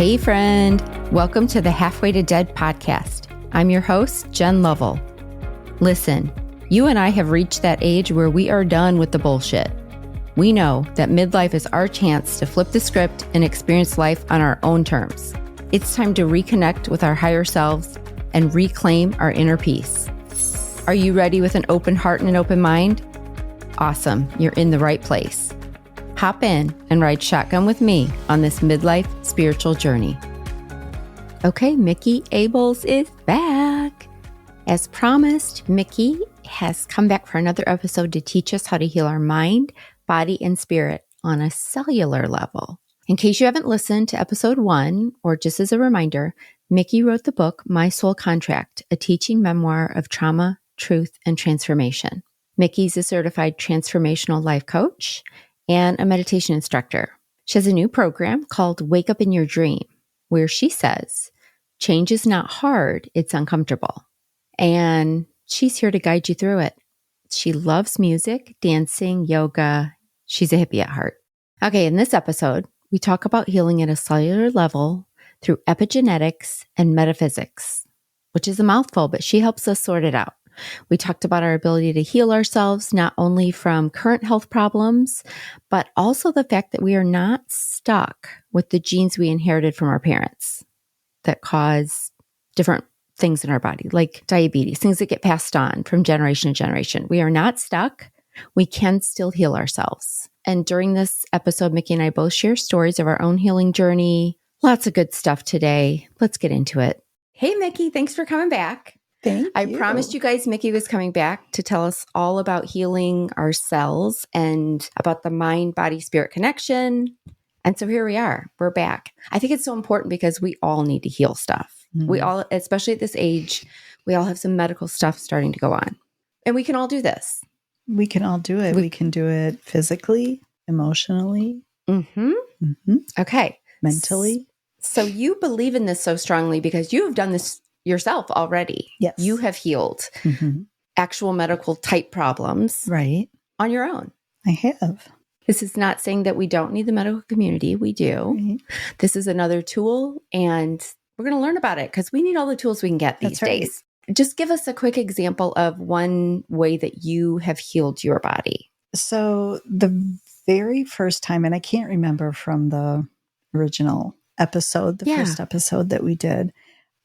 Hey friend, welcome to the Halfway to Dead podcast. I'm your host, Jen Lovell. Listen, you and I have reached that age where we are done with the bullshit. We know that midlife is our chance to flip the script and experience life on our own terms. It's time to reconnect with our higher selves and reclaim our inner peace. Are you ready with an open heart and an open mind? Awesome, you're in the right place. Hop in and ride shotgun with me on this midlife spiritual journey. Okay, Micki Abels is back. As promised, Micki has come back for another episode to teach us how to heal our mind, body, and spirit on a cellular level. In case you haven't listened to episode 1, or just as a reminder, Micki wrote the book, My Soul Contract, a teaching memoir of trauma, truth, and transformation. Micki's a certified transformational life coach and a meditation instructor. She has a new program called Wake Up in Your Dream, where she says, change is not hard, it's uncomfortable. And she's here to guide you through it. She loves music, dancing, yoga. She's a hippie at heart. Okay, in this episode, we talk about healing at a cellular level through epigenetics and metaphysics, which is a mouthful, but she helps us sort it out. We talked about our ability to heal ourselves, not only from current health problems, but also the fact that we are not stuck with the genes we inherited from our parents that cause different things in our body, like diabetes, things that get passed on from generation to generation. We are not stuck. We can still heal ourselves. And during this episode, Micki and I both share stories of our own healing journey. Lots of good stuff today. Let's get into it. Hey, Micki, thanks for coming back. Thank you. I promised you guys Micki was coming back to tell us all about healing our cells and about the mind, body, spirit connection. And so here we are. We're back. I think it's so important because we all need to heal stuff. Mm-hmm. We all, especially at this age, we all have some medical stuff starting to go on. And we can all do this. We can all do it. We can do it physically, emotionally. Okay. Mentally. So you believe in this so strongly because you have done this yourself already. Yes. You have healed actual medical type problems on your own. I have. This is not saying that we don't need the medical community. We do. Right. This is another tool, and we're going to learn about it because we need all the tools we can get these days. Just give us a quick example of one way that you have healed your body. So the very first time, and I can't remember from the original episode, the first episode that we did,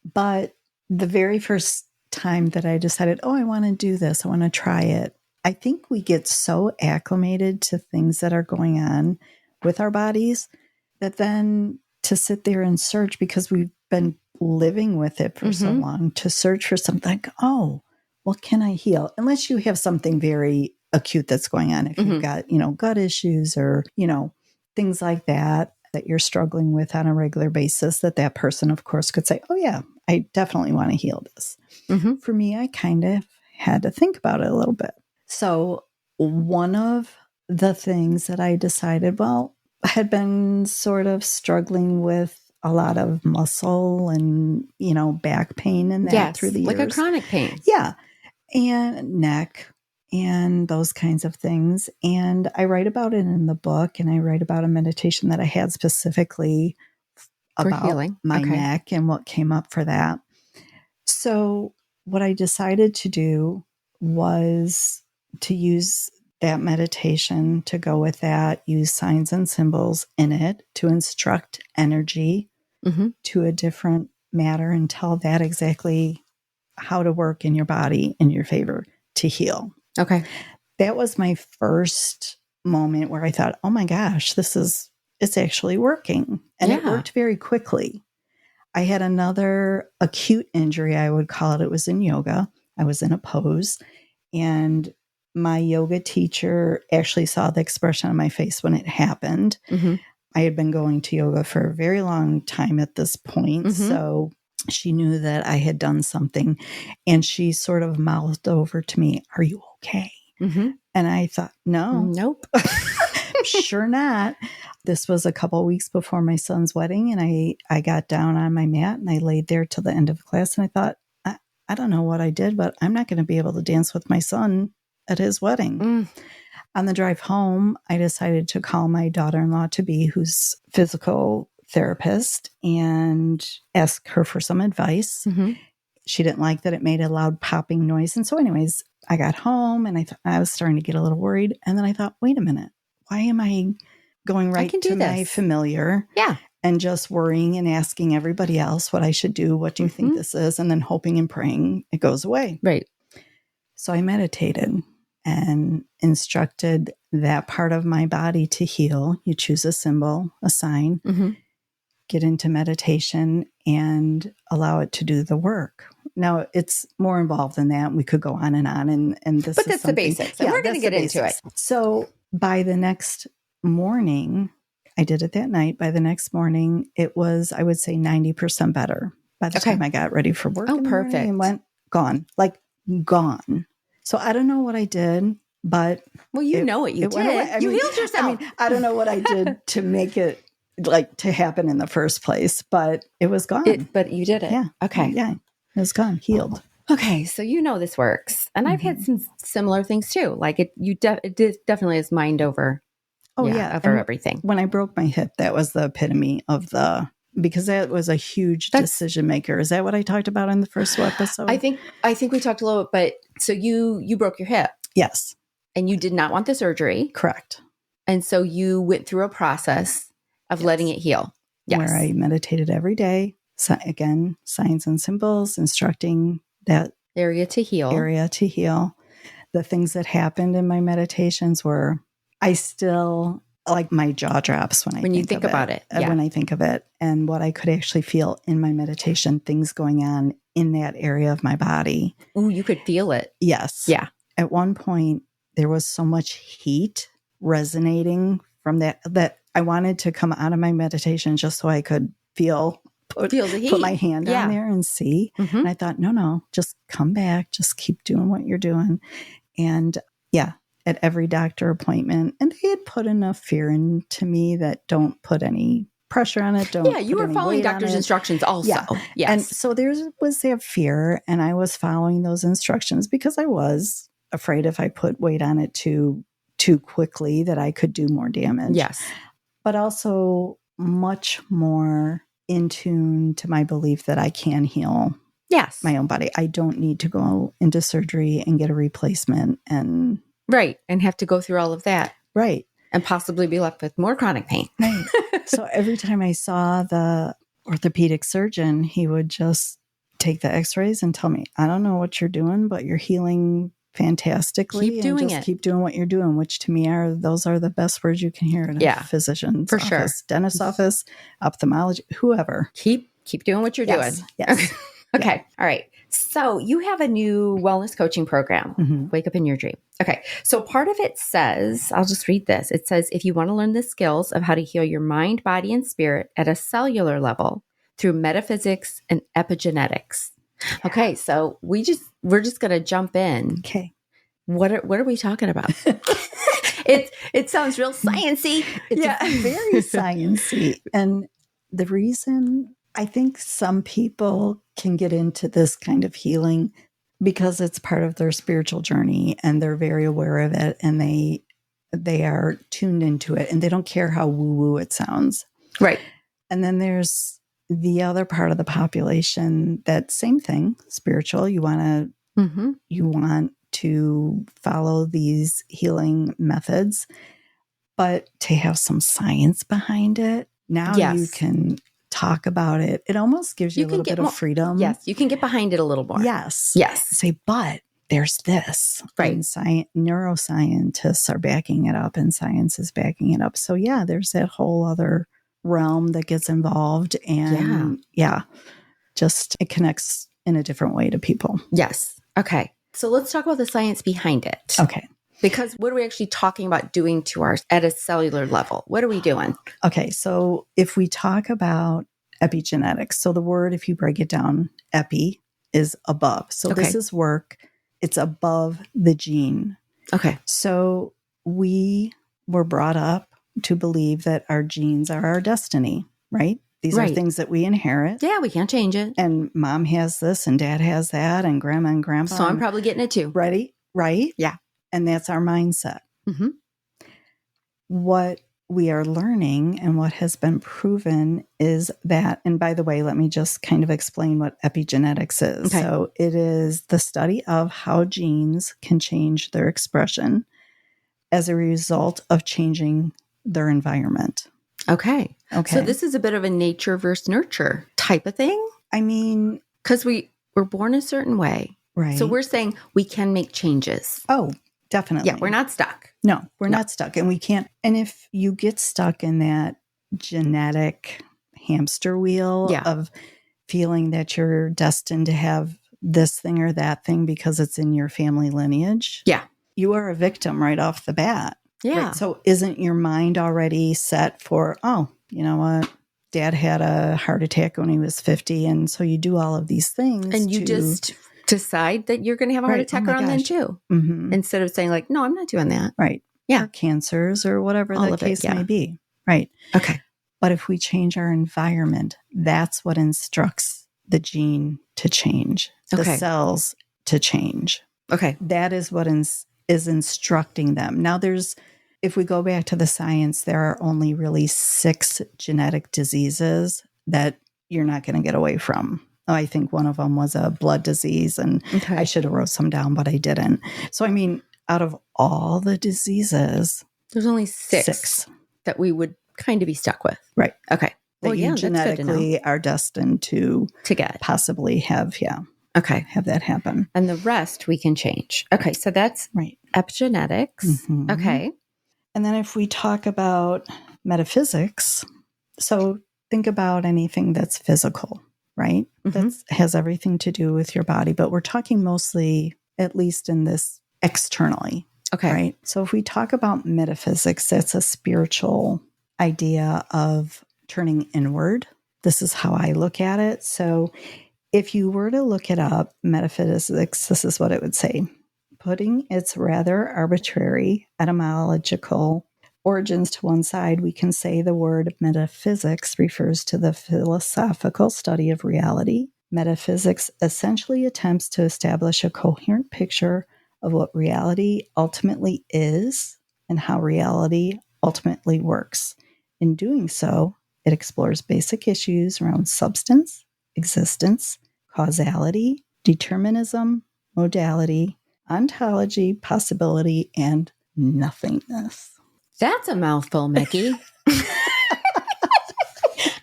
but the very first time that I decided, I want to do this, I want to try it. I think we get so acclimated to things that are going on with our bodies that then to sit there and search, because we've been living with it for so long, to search for something like, what can I heal? Unless you have something very acute that's going on. If you've got, gut issues or, things like that you're struggling with on a regular basis, that person, of course, could say, I definitely want to heal this. For me, I kind of had to think about it a little bit. So one of the things that I decided, I had been sort of struggling with a lot of muscle and, back pain and that through the years. Like a chronic pain. Yeah. And neck and those kinds of things. And I write about it in the book, and I write about a meditation that I had specifically about healing my neck and what came up for that. So what I decided to do was to use that meditation to go with that, use signs and symbols in it to instruct energy to a different matter and tell that exactly how to work in your body in your favor to heal. Okay. That was my first moment where I thought, oh my gosh, it's actually working. And it worked very quickly. I had another acute injury, I would call it. It was in yoga. I was in a pose, and my yoga teacher actually saw the expression on my face when it happened. I had been going to yoga for a very long time at this point. So she knew that I had done something, and she sort of mouthed over to me, "Are you okay?" And I thought, nope, sure not. This was a couple of weeks before my son's wedding, and I got down on my mat and I laid there till the end of class, and I thought, I don't know what I did, but I'm not going to be able to dance with my son at his wedding. On the drive home, I decided to call my daughter-in-law to be, whose physical therapist and ask her for some advice. Mm-hmm. She didn't like that it made a loud popping noise. And so anyways, I got home and I was starting to get a little worried. And then I thought, wait a minute, why am I going right to my familiar? Yeah. And just worrying and asking everybody else what I should do. What do you think this is? And then hoping and praying it goes away. Right. So I meditated and instructed that part of my body to heal. You choose a symbol, a sign, get into meditation and allow it to do the work. Now, it's more involved than that. We could go on and on. And this but that's the basics. And we're going to get into it. So by the next morning, I did it that night. By the next morning, it was, I would say, 90% better. By the time I got ready for work in the morning and went, gone. So I don't know what I did, but... Well, you know what you did. You healed yourself. I don't know what I did to make it, to happen in the first place, but it was gone. But you did it. Yeah. Okay. Yeah. It was gone. Healed. Okay. So you know this works. And I've had some similar things too. Like it definitely is mind over... over everything. When I broke my hip, that was the epitome of because that was a huge decision maker. Is that what I talked about in the first episode? I think we talked a little bit, but so you broke your hip. Yes. And you did not want the surgery. Correct. And so you went through a process of letting it heal. Yes. Where I meditated every day. So again, signs and symbols, instructing that area to heal. The things that happened in my meditations were, I still, like, my jaw drops when you think about it. When I think of it and what I could actually feel in my meditation, things going on in that area of my body. Ooh, you could feel it. Yes. Yeah. At one point, there was so much heat resonating from that I wanted to come out of my meditation just so I could feel the heat. Put my hand on there and see. And I thought, no, just come back. Just keep doing what you're doing. And at every doctor appointment, and they had put enough fear into me that don't put any pressure on it. You were following doctor's instructions also. Yeah. Yes. And so there was that fear, and I was following those instructions because I was afraid if I put weight on it too quickly that I could do more damage. Yes. But also much more in tune to my belief that I can heal my own body. I don't need to go into surgery and get a replacement and... Right. And have to go through all of that. Right. And possibly be left with more chronic pain. Right. So every time I saw the orthopedic surgeon, he would just take the x-rays and tell me, I don't know what you're doing, but you're healing fantastically. Keep doing it. Keep doing what you're doing, which to me those are the best words you can hear in a physician's office, sure. Dentist's office, ophthalmology, whoever. Keep doing what you're doing. Yes. Okay. Yeah. All right. So you have a new wellness coaching program, Wake Up in Your Dream. Okay. So part of it says, I'll just read this. It says, if you want to learn the skills of how to heal your mind, body, and spirit at a cellular level through metaphysics and epigenetics. Yeah. Okay. So we're just going to jump in. Okay. What are we talking about? It sounds real sciencey. It's very sciencey. And the reason I think some people can get into this kind of healing because it's part of their spiritual journey and they're very aware of it and they are tuned into it and they don't care how woo-woo it sounds. Right. And then there's the other part of the population that same thing, spiritual. You want to follow these healing methods, but to have some science behind it. Now you can talk about it. It almost gives you a little bit of freedom. Yes, you can get behind it a little more. Yes. Yes. Say, but there's this. Right. And neuroscientists are backing it up and science is backing it up. So there's that whole other realm that gets involved. And just it connects in a different way to people. Yes. Okay. So let's talk about the science behind it. Okay. Because what are we actually talking about doing to at a cellular level? What are we doing? Okay. So if we talk about epigenetics, so the word, if you break it down, epi is above. So this is work. It's above the gene. Okay. So we were brought up to believe that our genes are our destiny, right? These are things that we inherit. Yeah, we can't change it. And mom has this and dad has that and grandma and grandpa. So I'm probably getting it too. Ready? Right? Yeah. And that's our mindset. Mm-hmm. What we are learning, and what has been proven is that, and by the way, let me just kind of explain what epigenetics is. Okay. So it is the study of how genes can change their expression as a result of changing their environment. Okay. Okay. So this is a bit of a nature versus nurture type of thing? I mean, because we're born a certain way. right. So we're saying we can make changes. Oh, definitely. Yeah, we're not stuck. No, we're not stuck. And we can't. And if you get stuck in that genetic hamster wheel of feeling that you're destined to have this thing or that thing because it's in your family lineage, you are a victim right off the bat. Yeah. Right? So isn't your mind already set for, oh, you know what? Dad had a heart attack when he was 50. And so you do all of these things. And you just decide that you're going to have a heart attack around then too. Mm-hmm. Instead of saying like, no, I'm not doing that. Right. Yeah. Or cancers or whatever the case may be. Right. Okay. But if we change our environment, that's what instructs the gene to change, the cells to change. Okay. That is what is instructing them. Now, if we go back to the science, there are only really 6 genetic diseases that you're not going to get away from. I think one of them was a blood disease, and I should have wrote some down, but I didn't. So, I mean, out of all the diseases, there's only 6 that we would kind of be stuck with. Right. Okay. That you genetically are destined to get. Possibly have, have that happen. And the rest we can change. Okay. So that's epigenetics. Mm-hmm. Okay. And then if we talk about metaphysics, so think about anything that's physical, right? Mm-hmm. That has everything to do with your body, but we're talking mostly, at least in this, externally. Okay. Right? So if we talk about metaphysics, that's a spiritual idea of turning inward. This is how I look at it. So if you were to look it up, metaphysics, this is what it would say. Putting its rather arbitrary etymological origins to one side, we can say the word metaphysics refers to the philosophical study of reality. Metaphysics essentially attempts to establish a coherent picture of what reality ultimately is and how reality ultimately works. In doing so, it explores basic issues around substance, existence, causality, determinism, modality, ontology, possibility, and nothingness. That's a mouthful, Micki.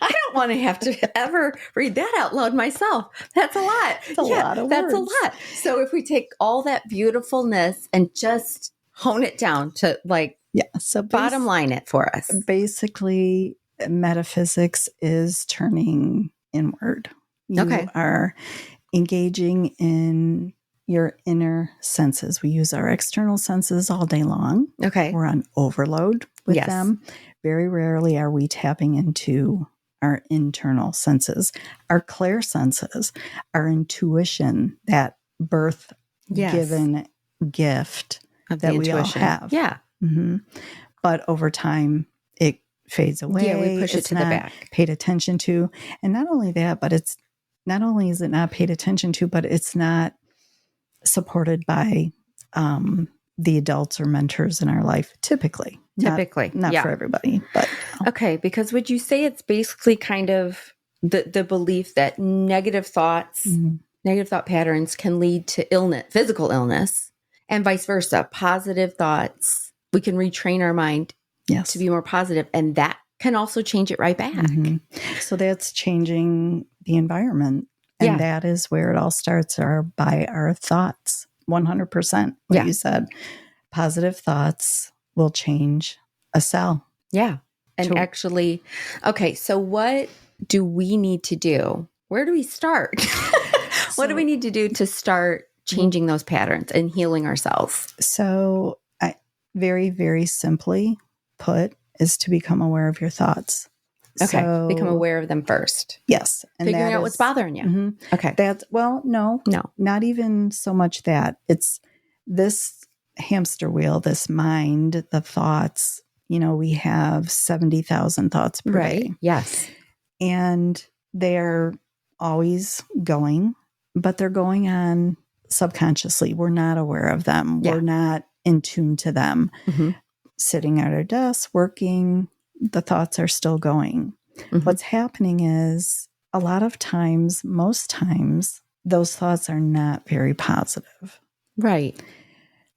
I don't want to have to ever read that out loud myself. That's a lot. That's a lot of words. That's a lot. So if we take all that beautifulness and just hone it down to so bottom line it for us. Basically, metaphysics is turning inward. You are engaging in your inner senses. We use our external senses all day long. Okay. We're on overload with them. Very rarely are we tapping into our internal senses, our clair senses, our intuition, that birth given gift that we all have. Yeah. Mm-hmm. But over time, it fades away. Yeah, we push it to the back. Paid attention to. And not only that, but it's not only is it not paid attention to, but it's not supported by the adults or mentors in our life, typically. Not for everybody, but okay. Because would you say it's basically kind of the belief that negative thoughts, negative thought patterns can lead to illness, physical illness, and vice versa? Positive thoughts, we can retrain our mind to be more positive, and that can also change it right back. Mm-hmm. So that's changing the environment. And that is where it all starts, by our thoughts. 100% what you said. Positive thoughts will change a cell. Yeah. And actually, okay, so what do we need to do? Where do we start? What do we need to do to start changing those patterns and healing ourselves? So very, very simply put, is to become aware of your thoughts. Okay. So, become aware of them first. Yes. And figuring out what's bothering you. Mm-hmm. Okay. No, not even so much that. It's this hamster wheel, this mind, the thoughts. We have 70,000 thoughts per day. Yes. And they're always going, but they're going on subconsciously. We're not aware of them. Yeah. We're not in tune to them. Mm-hmm. Sitting at our desk, working, the thoughts are still going. What's happening is a lot of times, most times, those thoughts are not very positive. Right.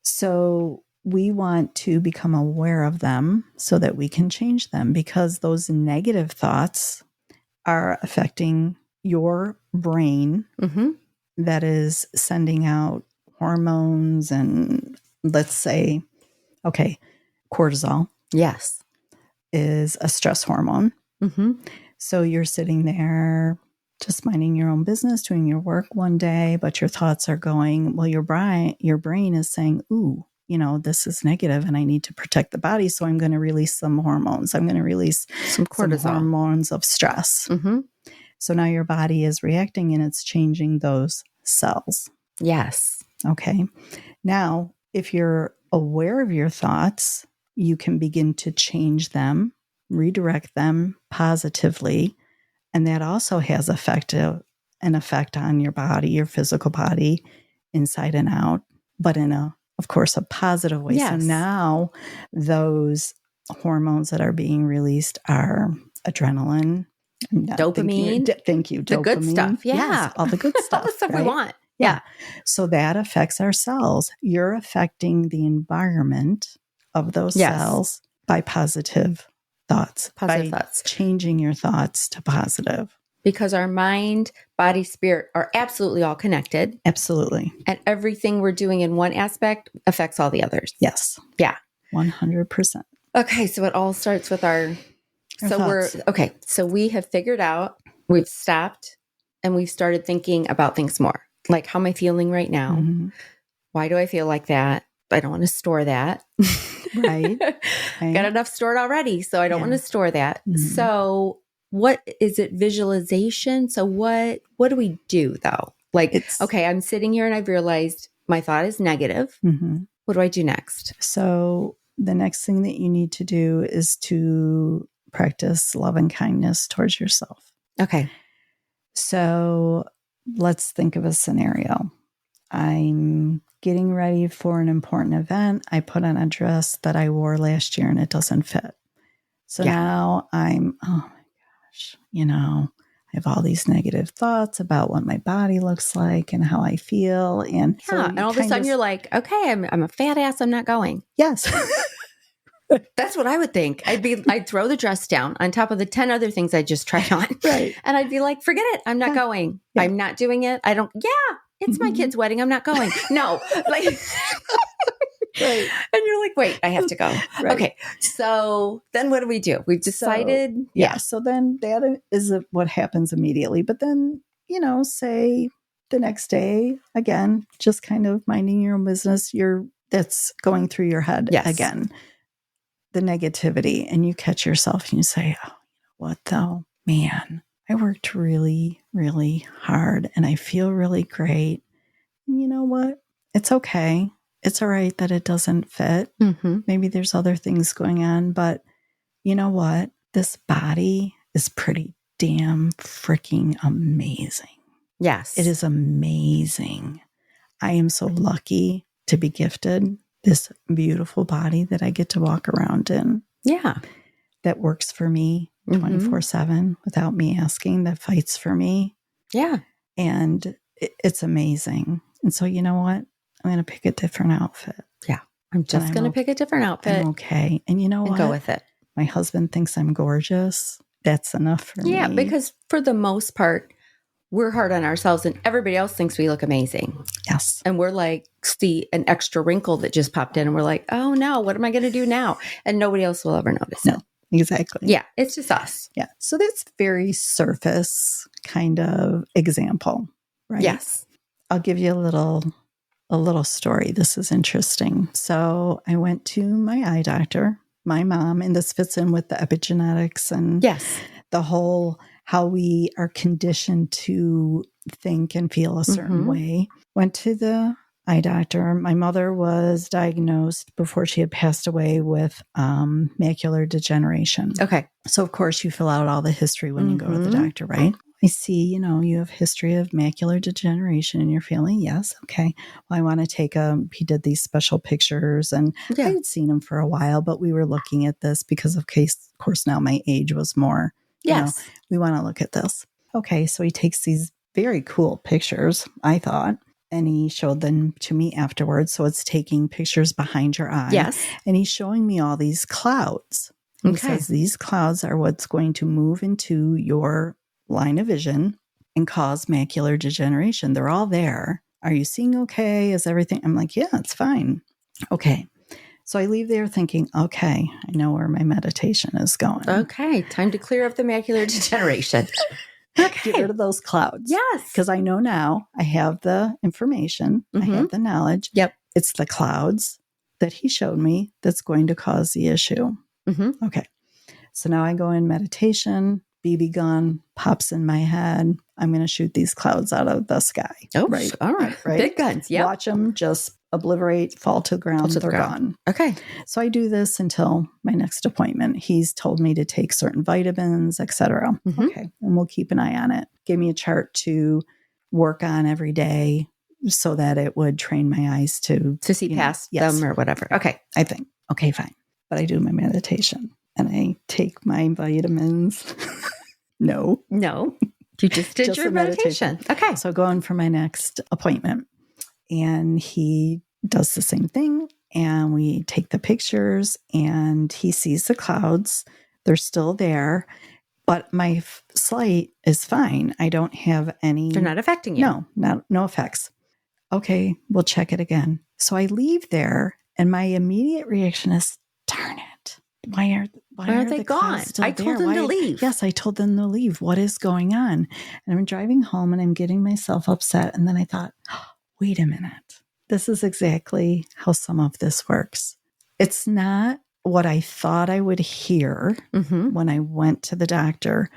So we want to become aware of them so that we can change them, because those negative thoughts are affecting your brain that is sending out hormones and, let's say, okay, cortisol. Yes. Is a stress hormone. So you're sitting there just minding your own business, doing your work one day, but your thoughts are going, well, your brain is saying, ooh, this is negative and I need to protect the body. So I'm going to release some hormones. I'm going to release some cortisol, some hormones of stress. So now your body is reacting and it's changing those cells. Yes. Okay. Now, if you're aware of your thoughts, you can begin to change them, redirect them positively. And that also has an effect on your body, your physical body, inside and out, but in of course, a positive way. Yes. So now those hormones that are being released are adrenaline, dopamine. Thank you. The Dopamine. good stuff. Yeah. Yes, all the good stuff. All the stuff right? we want. Yeah. So that affects our cells. You're affecting the environment of those cells by positive thoughts. Thoughts. Changing your thoughts to positive. Because our mind, body, spirit are absolutely all connected. Absolutely. And everything we're doing in one aspect affects all the others. Yes. Yeah. 100%. Okay. So it all starts with our thoughts. So we have figured out, we've stopped and we've started thinking about things more. Like, how am I feeling right now? Why do I feel like that? I don't want to store that. Right. Got enough stored already, so I don't want to store that. So what is it? Visualization. So what do we do though? Like, okay, I'm sitting here and I've realized my thought is negative. What do I do next? So the next thing that you need to do is to practice love and kindness towards yourself. Okay. So let's think of a scenario. I'm getting ready for an important event. I put on a dress that I wore last year and it doesn't fit. So now I'm, oh my gosh, I have all these negative thoughts about what my body looks like and how I feel. And and all of a sudden you're like, okay, I'm a fat ass. I'm not going. Yes. That's what I would think. I'd throw the dress down on top of the 10 other things I just tried on. Right. And I'd be like, forget it. I'm not going. Yeah. I'm not doing it. It's my kid's wedding. I'm not going. No. Like, right. And you're like, wait, I have to go. Right. Okay. So then what do we do? We've decided. So then that is what happens immediately. But then, say the next day, again, just kind of minding your own business, that's going through your head again. The negativity, and you catch yourself and you say, oh, what though? Man, I worked really, really hard and I feel really great. And you know what? It's okay. It's all right that it doesn't fit. Maybe there's other things going on, but you know what? This body is pretty damn freaking amazing. Yes. It is amazing. I am so lucky to be gifted this beautiful body that I get to walk around in. Yeah. That works for me 24/7 without me asking, that fights for me. Yeah. And it's amazing. And so, you know what? I'm going to pick a different outfit. Yeah. I'm just going to pick a different outfit. I'm okay. And you know what? Go with it. My husband thinks I'm gorgeous. That's enough for me. Yeah. Because for the most part, we're hard on ourselves and everybody else thinks we look amazing. Yes. And we're like, see an extra wrinkle that just popped in and we're like, oh no, what am I going to do now? And nobody else will ever notice it. Exactly. Yeah. It's just us. Yeah. So that's very surface kind of example, right? Yes. I'll give you a little story. This is interesting. So I went to my eye doctor, my mom, and this fits in with the epigenetics and the whole how we are conditioned to think and feel a certain way. Went to the eye doctor. My mother was diagnosed before she had passed away with macular degeneration. Okay. So, of course, you fill out all the history when you go to the doctor, right? I see, you have history of macular degeneration in your family. Yes. Okay. Well, I want to take he did these special pictures, and I had seen him for a while, but we were looking at this because of course, now my age was more, we want to look at this. Okay. So he takes these very cool pictures, I thought, and he showed them to me afterwards. So it's taking pictures behind your eye. Yes. And he's showing me all these clouds. He says these clouds are what's going to move into your line of vision and cause macular degeneration. They're all there. Are you seeing okay? Is everything? I'm like, yeah, it's fine. Okay. So I leave there thinking, okay, I know where my meditation is going. Okay. Time to clear up the macular degeneration. Okay. Get rid of those clouds. Yes. Because I know now I have the information. I have the knowledge. Yep. It's the clouds that he showed me that's going to cause the issue. Okay. So now I go in meditation. BB gun pops in my head. I'm going to shoot these clouds out of the sky. Oh, right. All right. Big guns. Yeah. Watch them just obliviate, fall to the ground. They're gone. Okay. So I do this until my next appointment. He's told me to take certain vitamins, etc. Okay. And we'll keep an eye on it. Gave me a chart to work on every day so that it would train my eyes to see past them or whatever. Okay. I think. Okay, fine. But I do my meditation. And I take my vitamins. No. You just did your meditation. Okay. So going for my next appointment. And he does the same thing. And we take the pictures and he sees the clouds. They're still there. But my sight is fine. I don't have any. They're not affecting you. No effects. Okay, we'll check it again. So I leave there and my immediate reaction is, darn it. Why are they gone? I told them to leave. Yes, I told them to leave. What is going on? And I'm driving home and I'm getting myself upset. And then I thought, wait a minute. This is exactly how some of this works. It's not what I thought I would hear when I went to the doctor.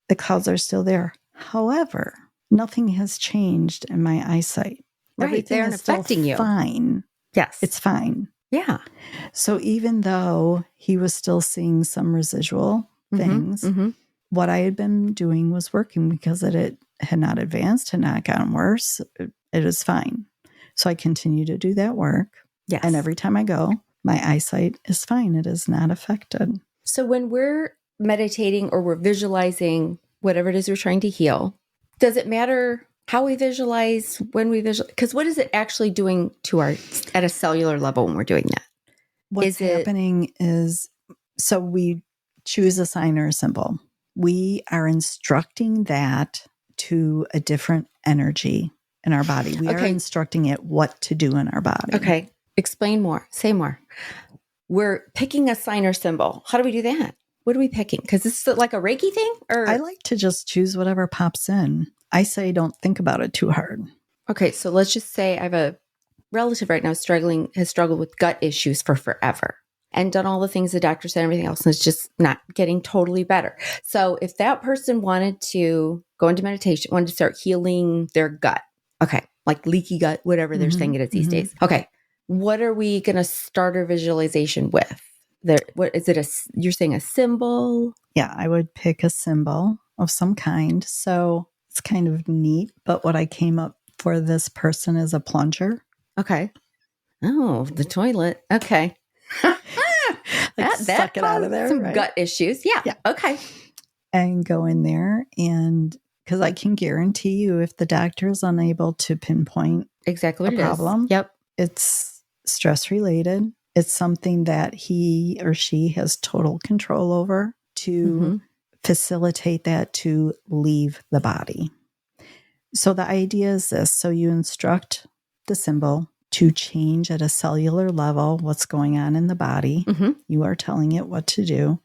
The clouds are still there. However, nothing has changed in my eyesight. Right. They aren't affecting you. Fine. Yes. It's fine. Yeah. So even though he was still seeing some residual things, what I had been doing was working because it had not advanced, had not gotten worse. It was fine. So I continue to do that work. Yes. And every time I go, my eyesight is fine. It is not affected. So when we're meditating or we're visualizing whatever it is we're trying to heal, does it matter how we visualize, when we visualize? Because what is it actually doing to at a cellular level when we're doing that? What's happening is, so we choose a sign or a symbol. We are instructing that to a different energy in our body. We are instructing it what to do in our body. Okay. Explain more. Say more. We're picking a sign or symbol. How do we do that? What are we picking? Because this is like a Reiki thing? Or I like to just choose whatever pops in. I say don't think about it too hard. Okay, so let's just say I have a relative right now has struggled with gut issues for forever and done all the things the doctor said and everything else, and it's just not getting totally better. So if that person wanted to go into meditation, wanted to start healing their gut, okay, like leaky gut, whatever they're saying it is these days. Okay, what are we going to start our visualization with? What is it? You're saying a symbol? Yeah, I would pick a symbol of some kind. So it's kind of neat, but what I came up for this person is a plunger. Okay. Oh, the toilet. Okay. that suck it out of there. Some right? gut issues. Yeah. Okay. And go in there, and because I can guarantee you, if the doctor is unable to pinpoint exactly what a problem, is. Yep, it's stress related. It's something that he or she has total control over to facilitate that to leave the body. So the idea is this. So you instruct the symbol to change at a cellular level what's going on in the body. You are telling it what to do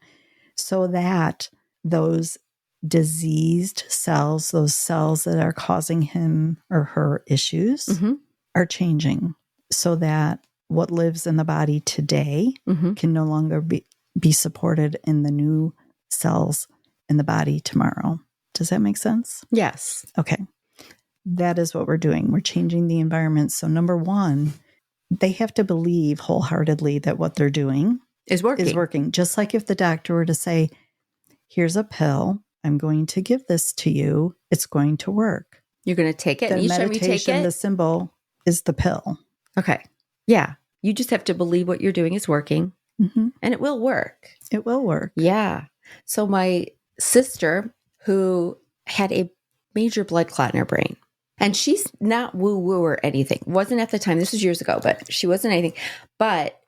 so that those diseased cells, those cells that are causing him or her issues, are changing so that what lives in the body today can no longer be supported in the new cells in the body tomorrow. Does that make sense? Yes. Okay. That is what we're doing. We're changing the environment. So number one, they have to believe wholeheartedly that what they're doing is working. Just like if the doctor were to say, here's a pill I'm going to give this to you. It's going to work. You're going to take it. The and each time you take it, the symbol is the pill. Okay. Yeah. You just have to believe what you're doing is working, and it will work. It will work. Yeah. So my sister, who had a major blood clot in her brain, and she's not woo-woo or anything, wasn't at the time, this was years ago, but she wasn't anything, but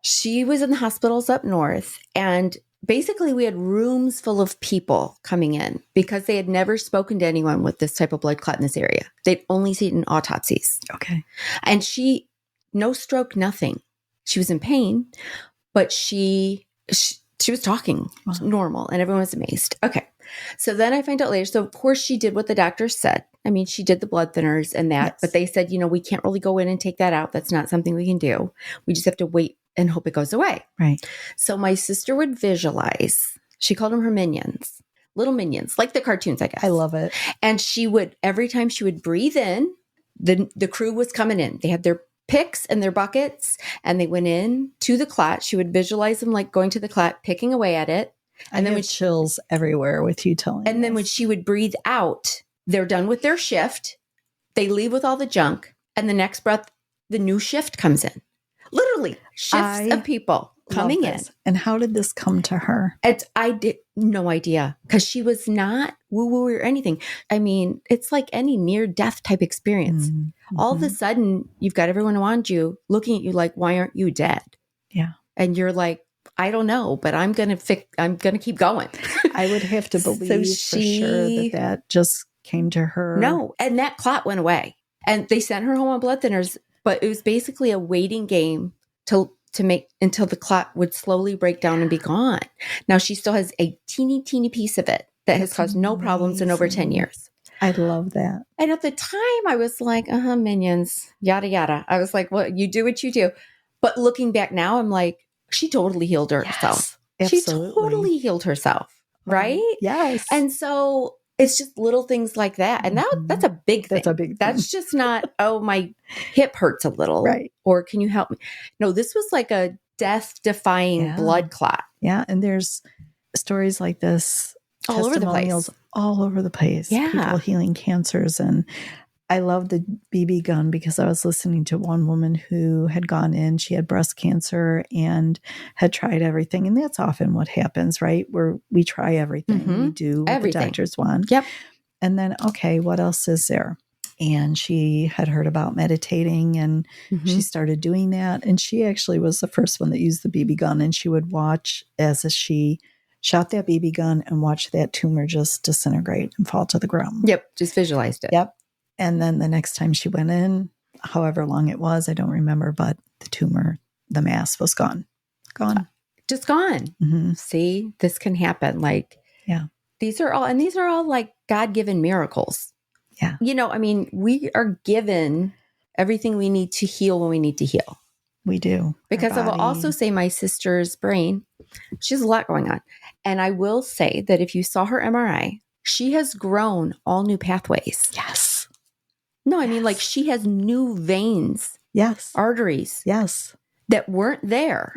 she was in the hospitals up north, and basically we had rooms full of people coming in because they had never spoken to anyone with this type of blood clot in this area. They'd only seen autopsies. Okay. And no stroke, nothing. She was in pain, but she was talking normal, and everyone was amazed. Okay. So then I find out later. So of course she did what the doctor said. I mean, she did the blood thinners and that, but they said, we can't really go in and take that out. That's not something we can do. We just have to wait and hope it goes away. Right. So my sister would visualize. She called them her minions, little minions, like the cartoons, I guess. I love it. And every time she would breathe in, the crew was coming in. They had their picks and their buckets, and they went in to the clot. She would visualize them like going to the clot, picking away at it. And then chills everywhere with you telling me. And then when she would breathe out, they're done with their shift. They leave with all the junk. And the next breath, the new shift comes in. Literally, shifts of people coming in. And how did this come to her? I did no idea, because she was not woo-woo or anything. I mean, it's like any near-death type experience. Mm-hmm. All of a sudden, you've got everyone around you looking at you like, why aren't you dead? Yeah. And you're like, I don't know, but I'm going to keep going. I would have to believe for sure that just came to her. No. And that clot went away, and they sent her home on blood thinners, but it was basically a waiting game to make until the clot would slowly break down and be gone. Now she still has a teeny piece of it that has caused no problems in over 10 years. I love that. And at the time I was like, minions, yada, yada. I was like, well, you do what you do. But looking back now, I'm like, she totally healed herself. Yes, she totally healed herself. Right? Yes. And so it's just little things like that. And that's a big thing. That's a big thing. That's just not, my hip hurts a little. Right. Or can you help me? No, this was like a death-defying blood clot. Yeah. And there's stories like this. All over the place. All over the place. Yeah. People healing cancers. And I love the BB gun because I was listening to one woman who had gone in. She had breast cancer and had tried everything. And that's often what happens, right? Where we try everything. Mm-hmm. We do what the doctors want. Yep. And then, okay, what else is there? And she had heard about meditating, and she started doing that. And she actually was the first one that used the BB gun. And she would watch as she shot that BB gun and watch that tumor just disintegrate and fall to the ground. Yep. Just visualized it. Yep. And then the next time she went in, however long it was, I don't remember, but the tumor, the mass was gone. Just gone. Mm-hmm. See, this can happen. Like, these are all like God-given miracles. Yeah. I mean, we are given everything we need to heal when we need to heal. We do. Because I will also say my sister's brain, she has a lot going on. And I will say that if you saw her MRI, she has grown all new pathways. Yes. No, I mean, like, she has new veins. Yes. Arteries. Yes. That weren't there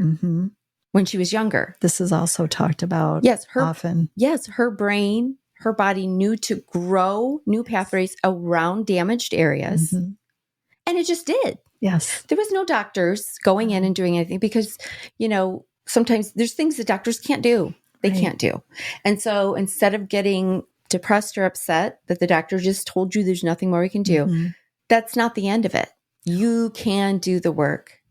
when she was younger. This is also talked about often. Yes. Her brain, her body knew to grow new pathways around damaged areas. Mm-hmm. And it just did. Yes. There was no doctors going in and doing anything because, sometimes there's things that doctors can't do. They can't do. And so instead of getting depressed or upset that the doctor just told you there's nothing more we can do, that's not the end of it. You can do the work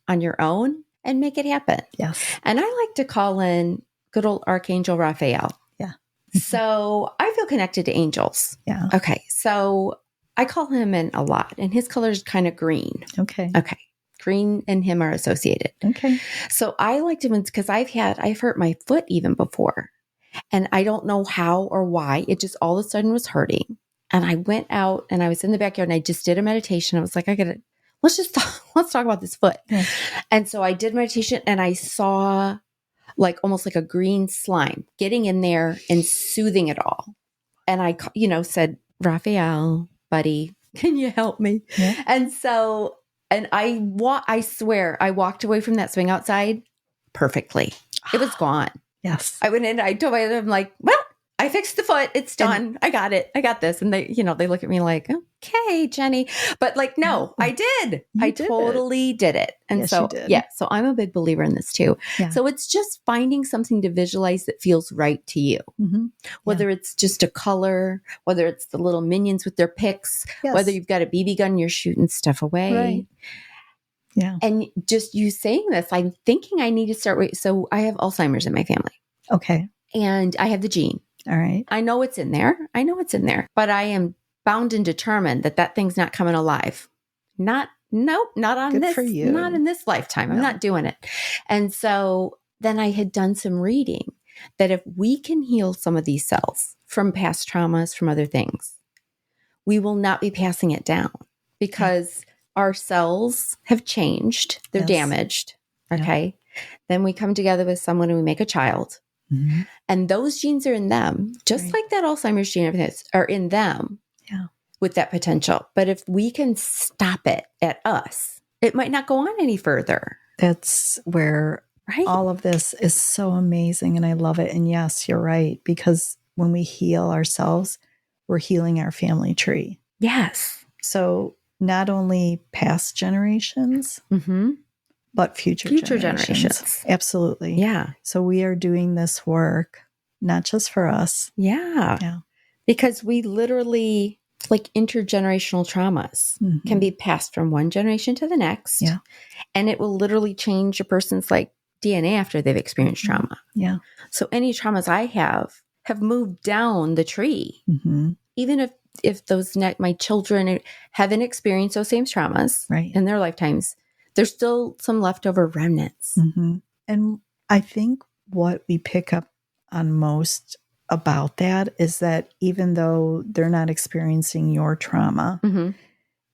on your own and make it happen. Yes. And I like to call in good old Archangel Raphael. Yeah. So I feel connected to angels. Yeah. Okay. So I call him in a lot, and his color is kind of green. Okay. Green and him are associated. Okay. So I liked him because I've hurt my foot even before. And I don't know how or why. It just all of a sudden was hurting. And I went out and I was in the backyard and I just did a meditation. I was like, let's talk about this foot. Yeah. And so I did meditation and I saw almost like a green slime getting in there and soothing it all. And I, said, Raphael, buddy, can you help me? Yeah. And so, I swear I walked away from that swing outside perfectly. It was gone. Yes. I went in, I told my husband, I'm like, well, I I fixed the foot. It's done. I got it. I got this. And they, they look at me like, okay, Jenny. But like, no, I did. I totally did it. And yes, so, you did. yeah. So I'm a big believer in this too. Yeah. So it's just finding something to visualize that feels right to you. Mm-hmm. Whether it's just a color, whether it's the little minions with their picks, whether you've got a BB gun, you're shooting stuff away. Right. Yeah. And just you saying this, I'm thinking I need to start. So I have Alzheimer's in my family. Okay. And I have the gene. All right. I know it's in there. But I am bound and determined that thing's not coming alive. Not on Good this, for you. not in this lifetime. I'm not doing it. And so then I had done some reading that if we can heal some of these cells from past traumas, from other things, we will not be passing it down because our cells have changed. They're damaged. Okay. Then we come together with someone and we make a child. Mm-hmm. And those genes are in them, just like that Alzheimer's gene, everything are in them with that potential. But if we can stop it at us, it might not go on any further. That's where all of this is so amazing. And I love it. And yes, you're right. Because when we heal ourselves, we're healing our family tree. Yes. So not only past generations, but future generations. Absolutely. Yeah. So we are doing this work, not just for us. Yeah. Because we literally, like intergenerational traumas can be passed from one generation to the next. Yeah. And it will literally change a person's like DNA after they've experienced trauma. Yeah. So any traumas I have moved down the tree. Even if those my children haven't experienced those same traumas in their lifetimes, there's still some leftover remnants. And I think what we pick up on most about that is that even though they're not experiencing your trauma,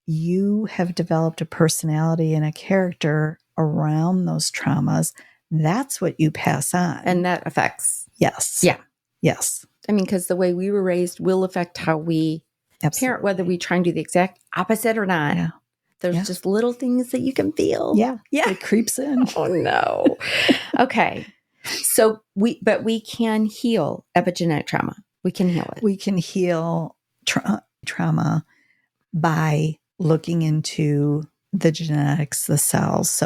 you have developed a personality and a character around those traumas. That's what you pass on. And that affects. Yes. Yeah. Yes. I mean, because the way we were raised will affect how we parent, whether we try and do the exact opposite or not. Yeah. There's just little things that you can feel. Yeah. It creeps in. Oh, no. Okay. So we can heal epigenetic trauma. We can heal it. We can heal trauma by looking into the genetics, the cells,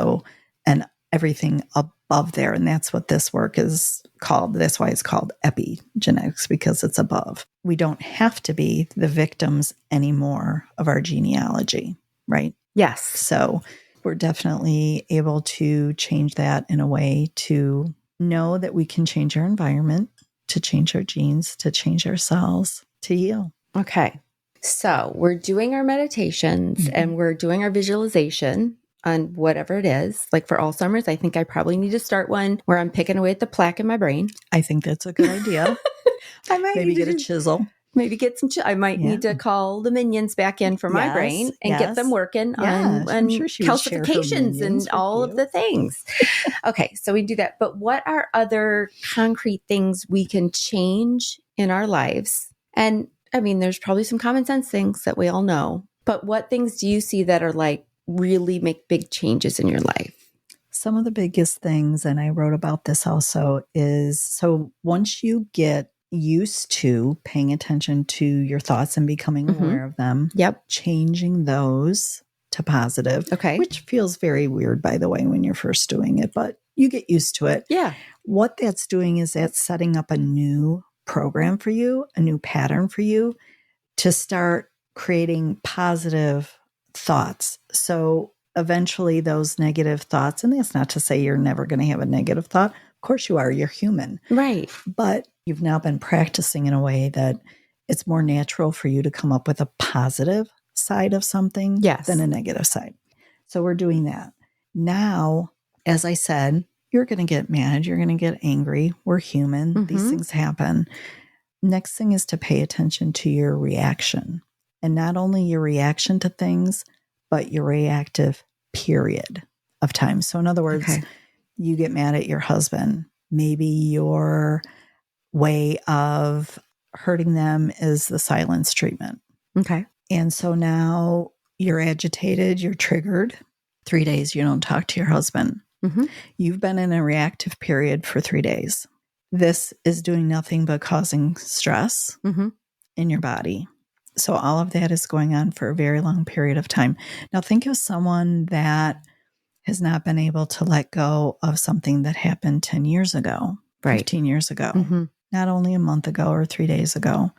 and everything above there. And that's what this work is called. That's why it's called epigenetics, because it's above. We don't have to be the victims anymore of our genealogy, right? Yes. So we're definitely able to change that in a way to know that we can change our environment, to change our genes, to change our cells, to heal. Okay. So we're doing our meditations and we're doing our visualization on whatever it is. Like for Alzheimer's, I think I probably need to start one where I'm picking away at the plaque in my brain. I think that's a good idea. I might maybe get a chisel. Maybe get some. I might need to call the minions back in for my brain and get them working on calcifications and all of the things. Okay, so we do that. But what are other concrete things we can change in our lives? And I mean, there's probably some common sense things that we all know. But what things do you see that are like really make big changes in your life? Some of the biggest things, and I wrote about this also, is so once you get used to paying attention to your thoughts and becoming aware of them. Changing those to positive. Okay. Which feels very weird, by the way, when you're first doing it, but you get used to it. Yeah. What that's doing is that's setting up a new program for you, a new pattern for you to start creating positive thoughts. So eventually those negative thoughts, and that's not to say you're never going to have a negative thought. Of course you are. You're human. Right. But you've now been practicing in a way that it's more natural for you to come up with a positive side of something than a negative side. So we're doing that. Now, as I said, you're going to get mad. You're going to get angry. We're human. These things happen. Next thing is to pay attention to your reaction. And not only your reaction to things, but your reactive period of time. So in other words, you get mad at your husband. Maybe your way of hurting them is the silence treatment. Okay. And so now you're agitated, you're triggered. 3 days you don't talk to your husband. You've been in a reactive period for 3 days. this is doing nothing but causing stress Mm-hmm. in your body. So all of that is going on for a very long period of time. Now think of someone that has not been able to let go of something that happened 10 years ago, Right. 15 years ago, Mm-hmm. not only a month ago or 3 days ago.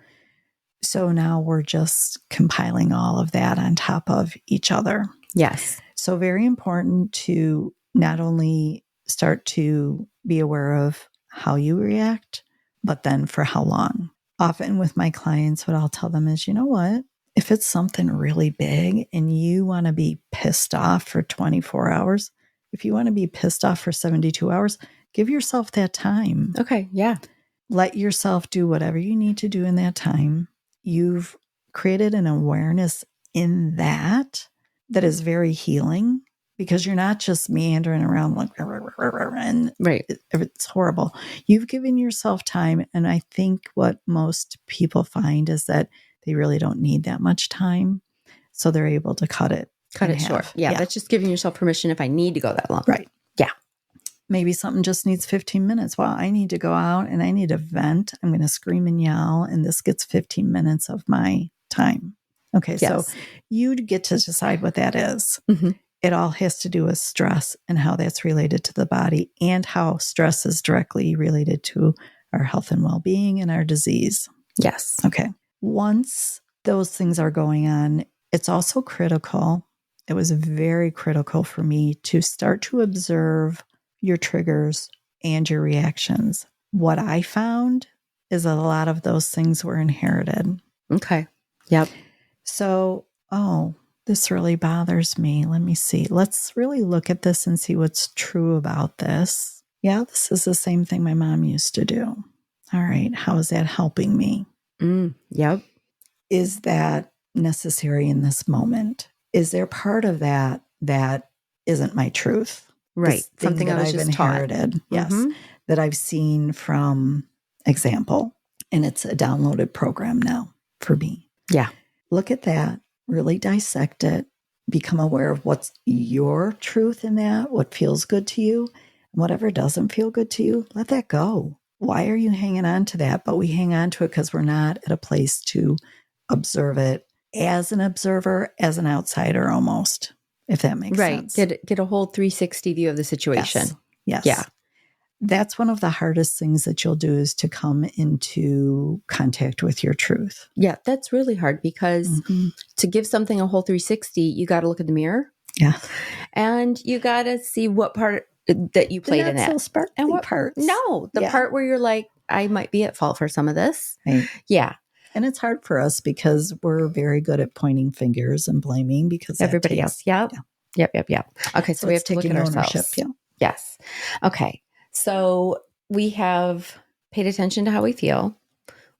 So now we're just compiling all of that on top of each other. Yes. So very important to not only start to be aware of how you react, but then for how long. Often with my clients, what I'll tell them is, you know what? If it's something really big and you want to be pissed off for 24 hours, if you want to be pissed off for 72 hours, give yourself that time. Okay. Yeah. Let yourself do whatever you need to do in that time. You've created an awareness in that is very healing, because you're not just meandering around like, and Right. it's horrible. You've given yourself time. And I think what most people find is that they really don't need that much time. So they're able to cut it short. Yeah, that's just giving yourself permission if I need to go that long. Right. Yeah. Maybe something just needs 15 minutes. Well, I need to go out and I need to vent. I'm going to scream and yell, and this gets 15 minutes of my time. Okay, Yes. so you get to decide what that is. Mm-hmm. It all has to do with stress and how that's related to the body, and how stress is directly related to our health and well-being and our disease. Yes. Okay. Once those things are going on, it's also critical. It was very critical for me to start to observe your triggers and your reactions. What I found is that a lot of those things were inherited. Okay. Yep. So, this really bothers me. Let me see. Let's really look at this and see what's true about this. Yeah, this is the same thing my mom used to do. All right. How is that helping me? Yep. Is that necessary in this moment? Is there part of that that isn't my truth? Right. Something that I was I've just inherited. Taught. Yes. Mm-hmm. That I've seen from example. And it's a downloaded program now for me. Yeah. Look at that, really dissect it, become aware of what's your truth in that, what feels good to you, and whatever doesn't feel good to you, let that go. Why are you hanging on to that? But we hang on to it because we're not at a place to observe it as an observer, as an outsider almost, if that makes sense. Right. Get a whole 360 view of the situation. Yes. Yeah. That's one of the hardest things that you'll do, is to come into contact with your truth. Yeah, that's really hard, because to give something a whole 360, you got to look in the mirror. Yeah. And you got to see what part that you played in that. So sparkly and what parts. No, the part where you're like, I might be at fault for some of this. Right. Yeah. And it's hard for us because we're very good at pointing fingers and blaming, because everybody else. Yep. Yep. Okay. So we have to look at ourselves. Yeah. Yes. Okay. So we have paid attention to how we feel.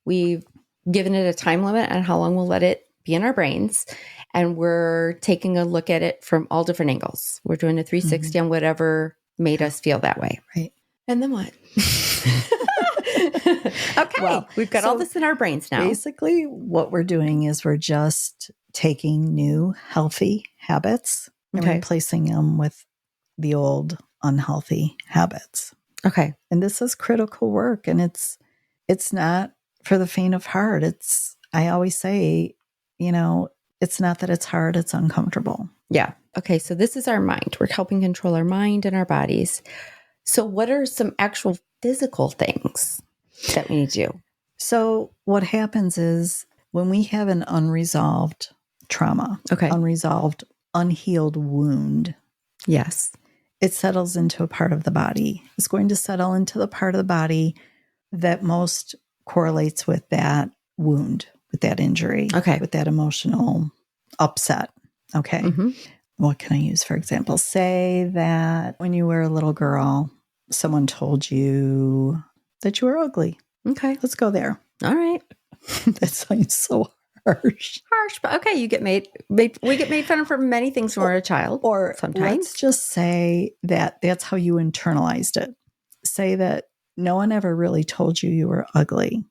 We've given it a time limit on how long we'll let it be in our brains. And we're taking a look at it from all different angles. We're doing a 360 on whatever made us feel that way. Right. And then what? Okay. Well, we've got all this in our brains now. Basically, what we're doing is we're just taking new healthy habits and replacing them with the old unhealthy habits. Okay. And this is critical work, and it's not for the faint of heart. I always say, it's not that it's hard, it's uncomfortable. Yeah. Okay. So this is our mind. We're helping control our mind and our bodies. So what are some actual physical things that we need to do? So what happens is, when we have an unresolved trauma, unresolved, unhealed wound. Yes. It settles into a part of the body. It's going to settle into the part of the body that most correlates with that wound, with that injury, with that emotional upset. Okay. Mm-hmm. What can I use for example? Say that when you were a little girl, someone told you that you were ugly. Okay. Let's go there. All right. That sounds so harsh, but okay, we get made fun of for many things when we're a child, or sometimes. Let's just say that that's how you internalized it. Say that no one ever really told you were ugly,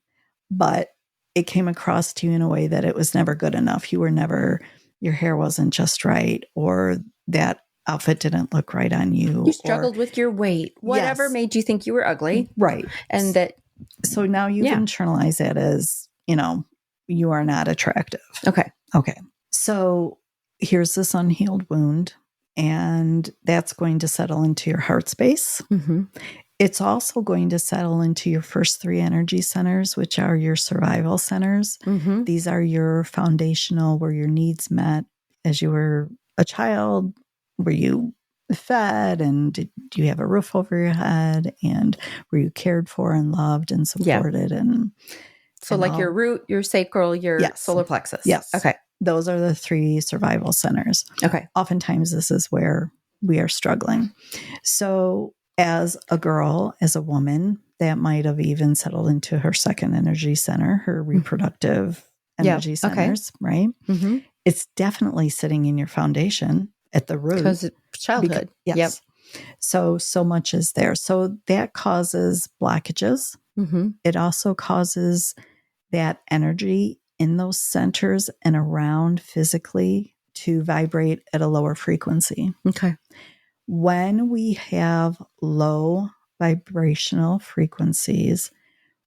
but it came across to you in a way that it was never good enough. Your hair wasn't just right, or that outfit didn't look right on you. You struggled with your weight, whatever made you think you were ugly. Right. And that. So now you've internalized it as, you are not attractive. Okay. So here's this unhealed wound, and that's going to settle into your heart space. Mm-hmm. It's also going to settle into your first 3 energy centers, which are your survival centers. Mm-hmm. These are your foundational, where your needs met as you were a child. Were you fed, and did you have a roof over your head, and were you cared for and loved and supported? And so like your root, your sacral, your solar plexus. Yes. Okay. Those are the 3 survival centers. Okay. Oftentimes this is where we are struggling. So as a girl, as a woman, that might have even settled into her second energy center, her reproductive energy centers, right? Mm-hmm. It's definitely sitting in your foundation at the root. Because it's childhood. Yes. So much is there. So that causes blockages. Mm-hmm. It also causes that energy in those centers and around physically to vibrate at a lower frequency. Okay. When we have low vibrational frequencies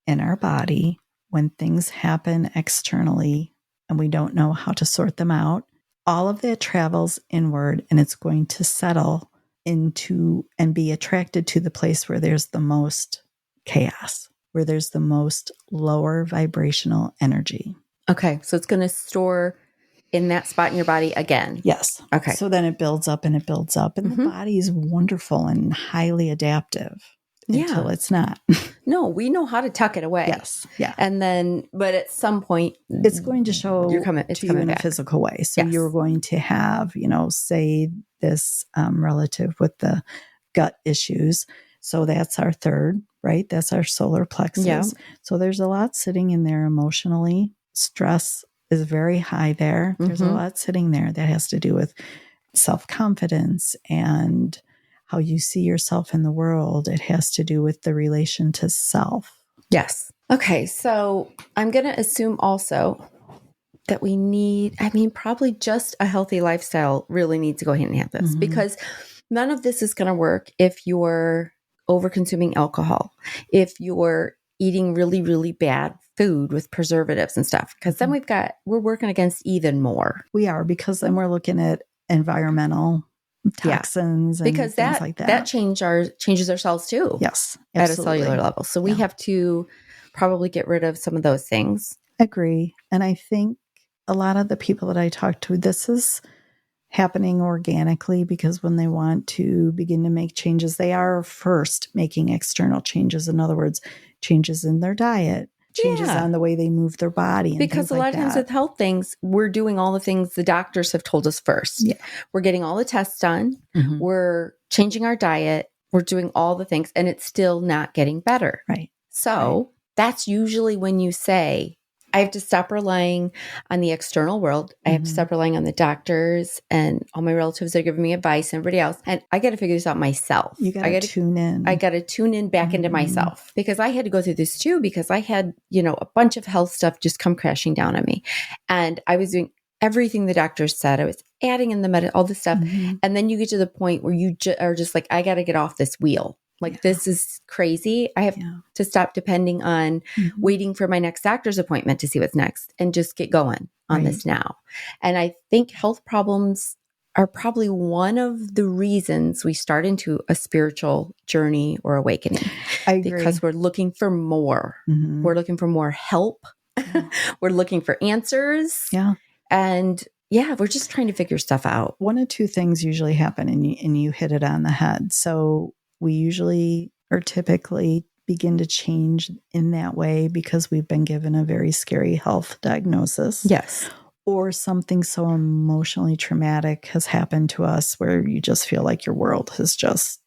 in our body, when things happen externally and we don't know how to sort them out, all of that travels inward, and it's going to settle into and be attracted to the place where there's the most chaos, where there's the most lower vibrational energy. Okay. So it's going to store in that spot in your body again. Yes. Okay. So then it builds up and it builds up, and the body is wonderful and highly adaptive until it's not. No, we know how to tuck it away. Yes. Yeah. And then, but at some point, it's going to show to you in back. a physical way. So you're going to have, say this relative with the gut issues. So that's our third, right? That's our solar plexus. Yeah. So there's a lot sitting in there emotionally. Stress is very high there. There's a lot sitting there that has to do with self-confidence and how you see yourself in the world. It has to do with the relation to self. Yes. Okay. So I'm going to assume also that we need, probably just a healthy lifestyle really needs to go hand in hand with this, because none of this is going to work if you're over consuming alcohol, if you're eating really, really bad food with preservatives and stuff, because then we're working against even more. We are, because then we're looking at environmental toxins and because things like that. That changes our cells too. Yes, absolutely. At a cellular level. So we have to probably get rid of some of those things. Agree. And I think a lot of the people that I talk to, this is happening organically, because when they want to begin to make changes, they are first making external changes. In other words, changes in their diet, changes on the way they move their body. And because a lot of times with health things, we're doing all the things the doctors have told us first. Yeah. We're getting all the tests done. We're changing our diet. We're doing all the things, and it's still not getting better. Right. So that's usually when you say, I have to stop relying on the external world. I have to stop relying on the doctors and all my relatives that are giving me advice and everybody else. And I got to figure this out myself. You got to tune in. I got to tune in back into myself, because I had to go through this too, because I had, a bunch of health stuff just come crashing down on me. And I was doing everything the doctors said. I was adding in all this stuff. And then you get to the point where you are just like, I got to get off this wheel. Like, this is crazy. I have to stop depending on waiting for my next doctor's appointment to see what's next, and just get going on this now. And I think health problems are probably one of the reasons we start into a spiritual journey or awakening. I agree. Because we're looking for more. We're looking for more help. We're looking for answers. Yeah. And we're just trying to figure stuff out. One of two things usually happen, and you hit it on the head. So we usually or typically begin to change in that way because we've been given a very scary health diagnosis. Yes. Or something so emotionally traumatic has happened to us where you just feel like your world has just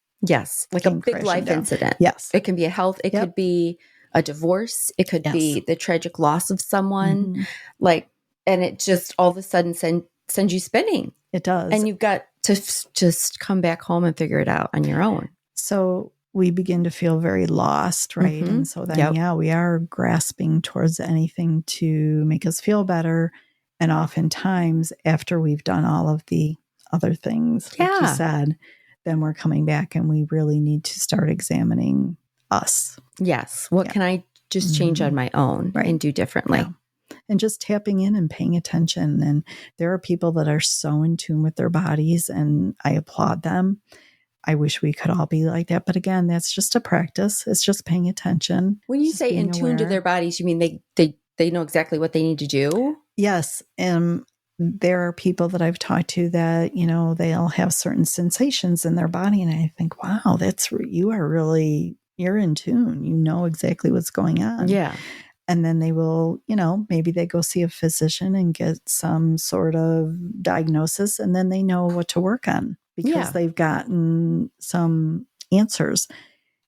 like a big life incident. Yes. It can be a health. It could be a divorce. It could be the tragic loss of someone. And it just all of a sudden sends you spinning. It does. And you've got to just come back home and figure it out on your own. So we begin to feel very lost, right? And so then, we are grasping towards anything to make us feel better. And oftentimes, after we've done all of the other things, like you said, then we're coming back and we really need to start examining us. Yes. What can I just change on my own and do differently? Yeah. And just tapping in and paying attention. And there are people that are so in tune with their bodies, and I applaud them. I wish we could all be like that. But again, that's just a practice. It's just paying attention. When you say in tune to their bodies, you mean they know exactly what they need to do? Yes. And there are people that I've talked to that, you know, they'll have certain sensations in their body. And I think, wow, you're in tune. You know exactly what's going on. Yeah. And then they will, you know, maybe they go see a physician and get some sort of diagnosis, and then they know what to work on because they've gotten some answers.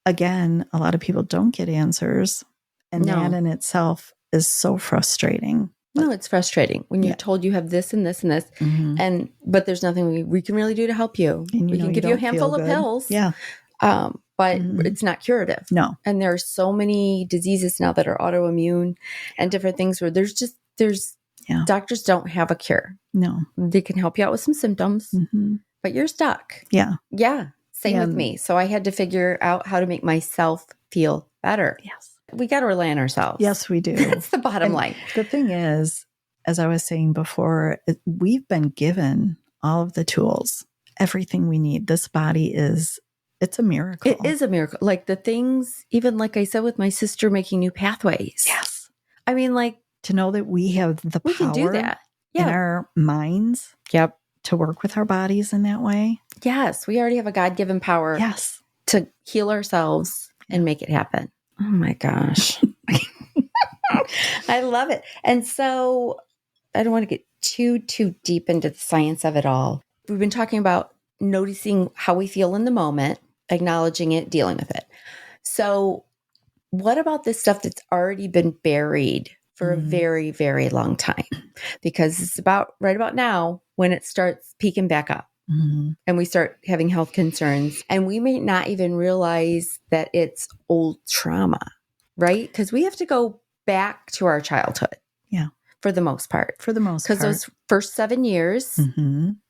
Again, a lot of people don't get answers, and that in itself is so frustrating. No, it's frustrating when you're told you have this and this and this, but there's nothing we can really do to help you. And we can give you a handful of pills. Yeah. But it's not curative. No. And there are so many diseases now that are autoimmune and different things where doctors don't have a cure. No. They can help you out with some symptoms, but you're stuck. Yeah. Yeah. Same with me. So I had to figure out how to make myself feel better. Yes. We got to rely on ourselves. Yes, we do. That's the bottom line. The thing is, as I was saying before, we've been given all of the tools, everything we need. This body it's a miracle. It is a miracle. Like the things, even like I said with my sister making new pathways. Yes. I mean, like to know that we have the power can do that. in our minds to work with our bodies in that way. Yes. We already have a God-given power to heal ourselves and make it happen. Oh my gosh. I love it. And so I don't want to get too deep into the science of it all. We've been talking about noticing how we feel in the moment, acknowledging it, dealing with it. So what about this stuff that's already been buried for a very, very long time? Because it's right about now when it starts peaking back up and we start having health concerns, and we may not even realize that it's old trauma, right? Because we have to go back to our childhood. Yeah. For the most part. Because those first 7 years,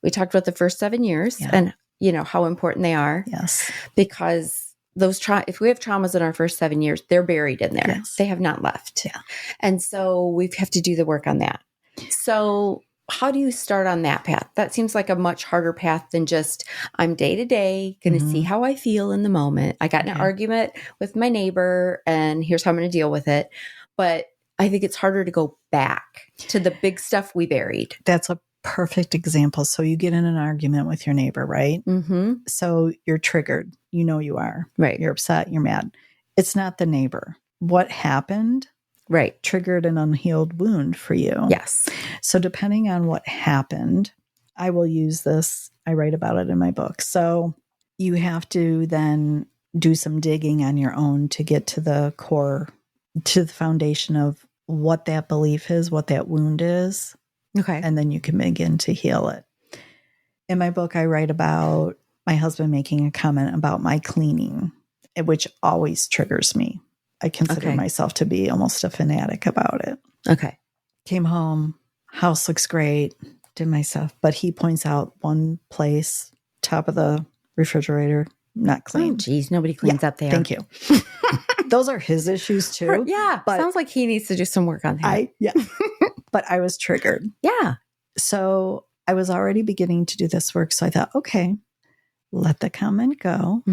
we talked about the first 7 years and, you know, how important they are. Yes. Because if we have traumas in our first 7 years, they're buried in there. Yes. They have not left. Yeah. And so we have to do the work on that. So how do you start on that path? That seems like a much harder path than just, I'm day to day going to see how I feel in the moment. I got in an argument with my neighbor and here's how I'm going to deal with it. But I think it's harder to go back to the big stuff we buried. That's a perfect example. So you get in an argument with your neighbor, right? So you're triggered. You know you are. Right. You're upset. You're mad. It's not the neighbor. What happened triggered an unhealed wound for you. Yes. So depending on what happened, I will use this. I write about it in my book. So you have to then do some digging on your own to get to the core, to the foundation of what that belief is, what that wound is. Okay. And then you can begin to heal it. In my book, I write about my husband making a comment about my cleaning, which always triggers me. I consider myself to be almost a fanatic about it. Okay. Came home, house looks great, did my stuff. But he points out one place, top of the refrigerator, not clean. Oh, geez. Nobody cleans up there. Thank you. Those are his issues too. Yeah. But sounds like he needs to do some work on that. But I was triggered. Yeah. So I was already beginning to do this work. So I thought, okay, let the comment go.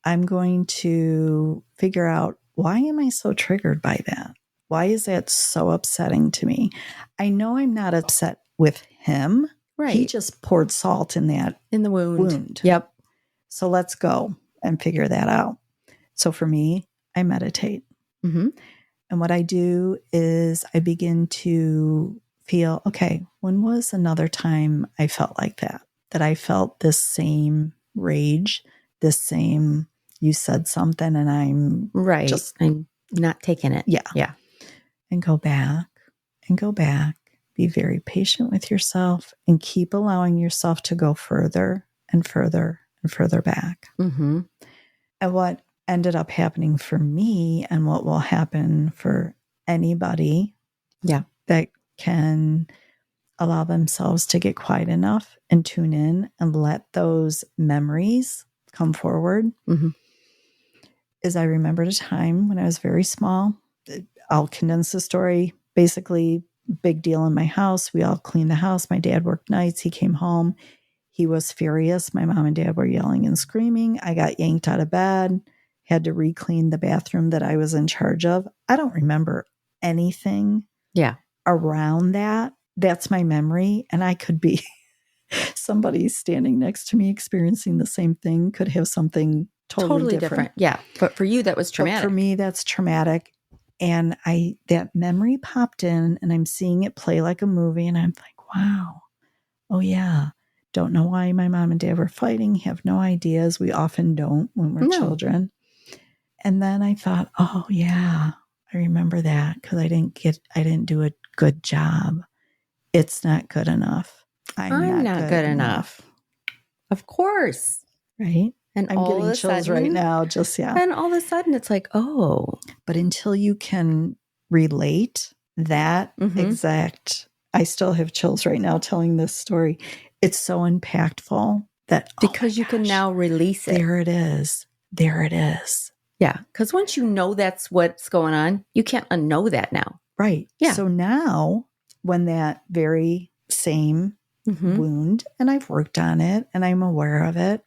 I'm going to figure out, why am I so triggered by that? Why is that so upsetting to me? I know I'm not upset with him. Right. He just poured salt in the wound. Yep. So let's go and figure that out. So for me, I meditate. And what I do is I begin to feel, okay, when was another time I felt like that I felt this same rage, this same, you said something and I'm I'm not taking it. Yeah. And go back and go back. Be very patient with yourself and keep allowing yourself to go further and further and further back. And what ended up happening for me, and what will happen for anybody that can allow themselves to get quiet enough and tune in and let those memories come forward, is I remembered a time when I was very small. I'll condense the story. Basically, big deal in my house. We all cleaned the house. My dad worked nights. He came home. He was furious. My mom and dad were yelling and screaming. I got yanked out of bed, had to re-clean the bathroom that I was in charge of. I don't remember anything around that. That's my memory. And I could be somebody standing next to me experiencing the same thing, could have something totally different. Yeah. But for you, that was traumatic. But for me, that's traumatic. And that memory popped in, and I'm seeing it play like a movie. And I'm like, wow. Oh, yeah. Don't know why my mom and dad were fighting. Have no ideas. We often don't when we're children. And then I thought, oh, yeah, I remember that because I didn't do a good job. It's not good enough. I'm not good enough. Of course. Right? And I'm getting chills right now. And all of a sudden it's like, oh. But until you can relate that exact, I still have chills right now telling this story. It's so impactful that because you can now release it. There it is. There it is. Yeah. Because once you know that's what's going on, you can't unknow that now. Right. Yeah. So now when that very same wound, and I've worked on it and I'm aware of it,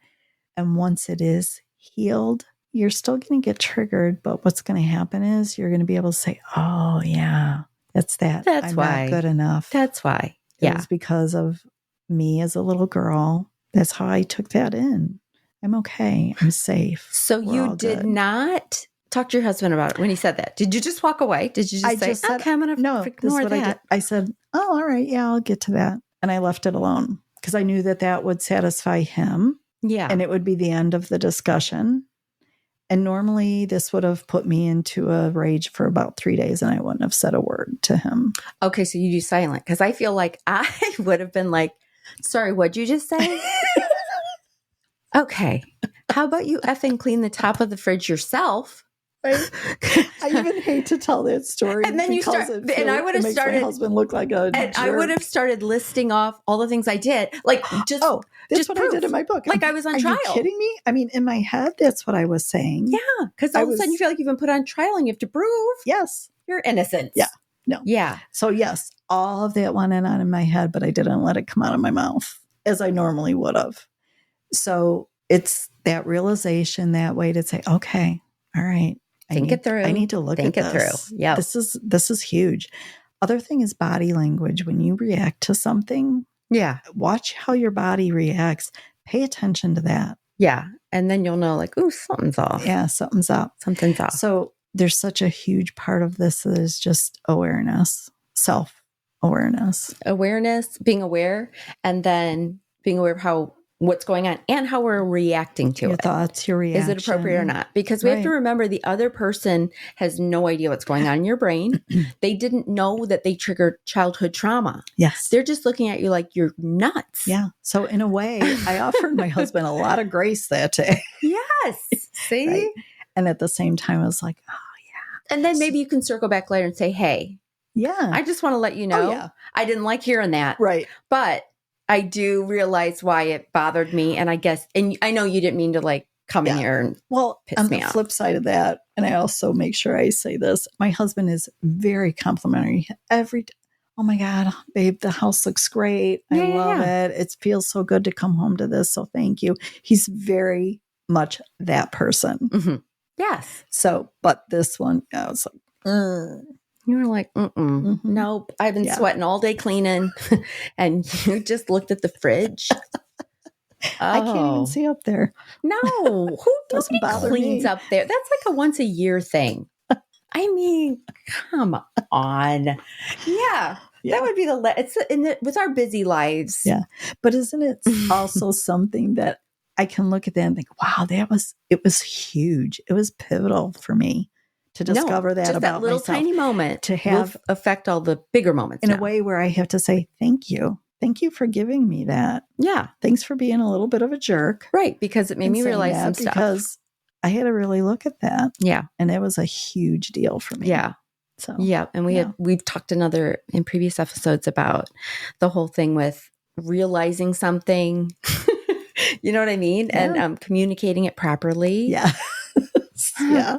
and once it is healed, you're still going to get triggered. But what's going to happen is you're going to be able to say, oh, yeah, that's that. That's I'm why. not good enough. That's why. It was because of me as a little girl. That's how I took that in. I'm okay. I'm safe. So you did not talk to your husband about it when he said that. Did you just walk away? Did you just say, okay, I'm going to ignore that? I said, oh, all right. Yeah, I'll get to that. And I left it alone because I knew that would satisfy him. Yeah. And it would be the end of the discussion. And normally this would have put me into a rage for about 3 days and I wouldn't have said a word to him. Okay. So you do silent. Because I feel like I would have been like, sorry, what'd you just say? Okay. How about you effing clean the top of the fridge yourself? Right? I even hate to tell that story. And then you start, and I would have started. My husband look like a and jerk. I would have started listing off all the things I did. Like, just that's what proof. I did in my book. Like I was on trial. Are you kidding me? I mean, in my head, that's what I was saying. Yeah, because all of a sudden you feel like you've been put on trial and you have to prove your innocence. Yeah. No. Yeah. So yes, all of that went on in my head, but I didn't let it come out of my mouth as I normally would have. So it's that realization that way to say, okay, all right. Think it through. I need to look at this. Think it through. Yeah. This is huge. Other thing is body language. When you react to something, watch how your body reacts. Pay attention to that. Yeah. And then you'll know like, ooh, something's off. Yeah, something's up. Something's off. So there's such a huge part of this that is just awareness, self-awareness. Awareness, being aware, and then being aware of what's going on and how we're reacting to your thoughts, your reaction. Is it appropriate or not? Because we have to remember the other person has no idea what's going on in your brain. They didn't know that they triggered childhood trauma. Yes. They're just looking at you like you're nuts. Yeah. So in a way, I offered my husband a lot of grace that day. Yes. See? Right? And at the same time, I was like, oh, yeah. And then maybe you can circle back later and say, hey, I just want to let you know, I didn't like hearing that. Right. But I do realize why it bothered me. And I guess, and I know you didn't mean to like come in here and piss me off. On the flip side of that, and I also make sure I say this, my husband is very complimentary. Oh my God, babe, the house looks great. I love it. It feels so good to come home to this. So thank you. He's very much that person. Mm-hmm. Yes. So, but this one, I was like, You were like, nope. I've been sweating all day cleaning. And you just looked at the fridge. I can't even see up there. No. Who doesn't cleans up there? That's like a once a year thing. I mean, come on. Yeah. That would be with our busy lives. Yeah. But isn't it also something that I can look at that and think, wow, it was huge. It was pivotal for me to discover that just about that little myself, tiny moment to have affect all the bigger moments in a way where I have to say, thank you. Thank you for giving me that. Yeah. Thanks for being a little bit of a jerk. Right. Because it made me realize some stuff. Because I had to really look at that. Yeah. And it was a huge deal for me. Yeah. So yeah. And we've talked in previous episodes about the whole thing with realizing something, you know what I mean? Yeah. And communicating it properly. Yeah. Yeah.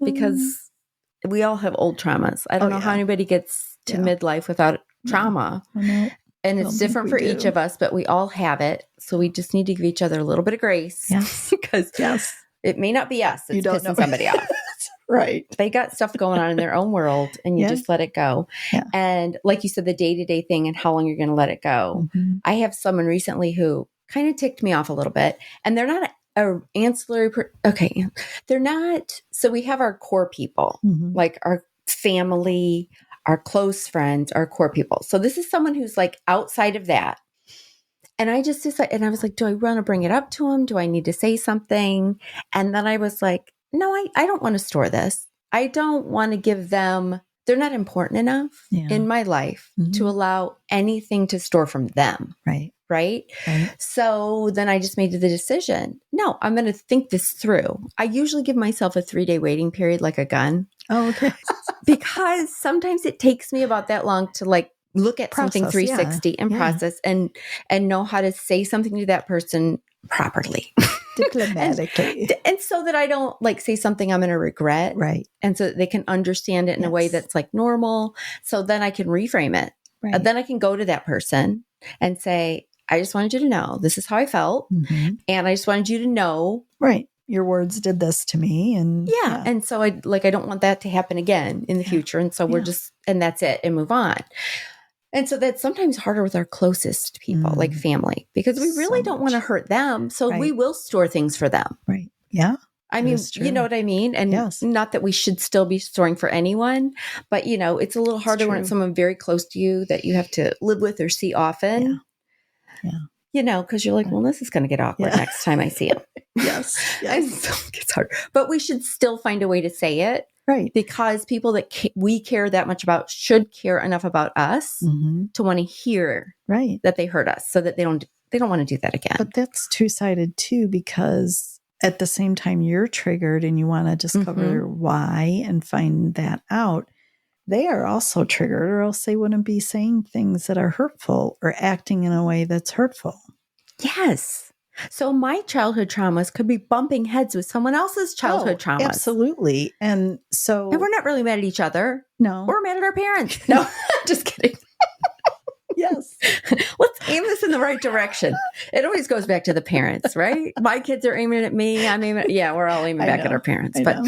Because we all have old traumas. I don't know how anybody gets to midlife without trauma. No. And it's different for each of us, but we all have it. So we just need to give each other a little bit of grace. Yes. Because it may not be us that's pissing somebody off. Right. They got stuff going on in their own world and you just let it go. Yeah. And like you said, the day-to-day thing and how long you're going to let it go. Mm-hmm. I have someone recently who kind of ticked me off a little bit, and they're not an ancillary. They're not. So we have our core people, like our family, our close friends, our core people. So this is someone who's like outside of that. And I just decided, and I was like, do I want to bring it up to him? Do I need to say something? And then I was like, no, I don't want to store this. I don't want to give them, they're not important enough in my life to allow anything to store from them. Right. So then I just made the decision. No, I'm going to think this through. I usually give myself a 3-day waiting period, like a gun. Oh, okay. Because sometimes it takes me about that long to like look at something 360 and process and know how to say something to that person properly. Diplomatically. and so that I don't like say something I'm going to regret. Right. And so that they can understand it in a way that's like normal. So then I can reframe it. Right. Then I can go to that person and say, I just wanted you to know this is how I felt. And I just wanted you to know. Right. Your words did this to me. And And so I don't want that to happen again in the future. And so we're just, and that's it, and move on. And so that's sometimes harder with our closest people, like family, because we really don't want to hurt them. So we will store things for them. Right. Yeah. I mean, you know what I mean? And not that we should still be storing for anyone, but it's a little harder when it's someone very close to you that you have to live with or see often. Yeah. Because you're like, well, this is going to get awkward next time I see him. Yes. And so it gets hard. But we should still find a way to say it. Right. Because people that we care that much about should care enough about us to want to hear that they hurt us, so that they don't want to do that again. But that's two-sided too, because at the same time you're triggered and you want to discover why and find that out, they are also triggered, or else they wouldn't be saying things that are hurtful or acting in a way that's hurtful. Yes. So my childhood traumas could be bumping heads with someone else's childhood traumas. Absolutely. And we're not really mad at each other. No. We're mad at our parents. No, just kidding. Yes. Let's aim this in the right direction. It always goes back to the parents, right? My kids are aiming at me. I'm aiming we're all aiming back at our parents. But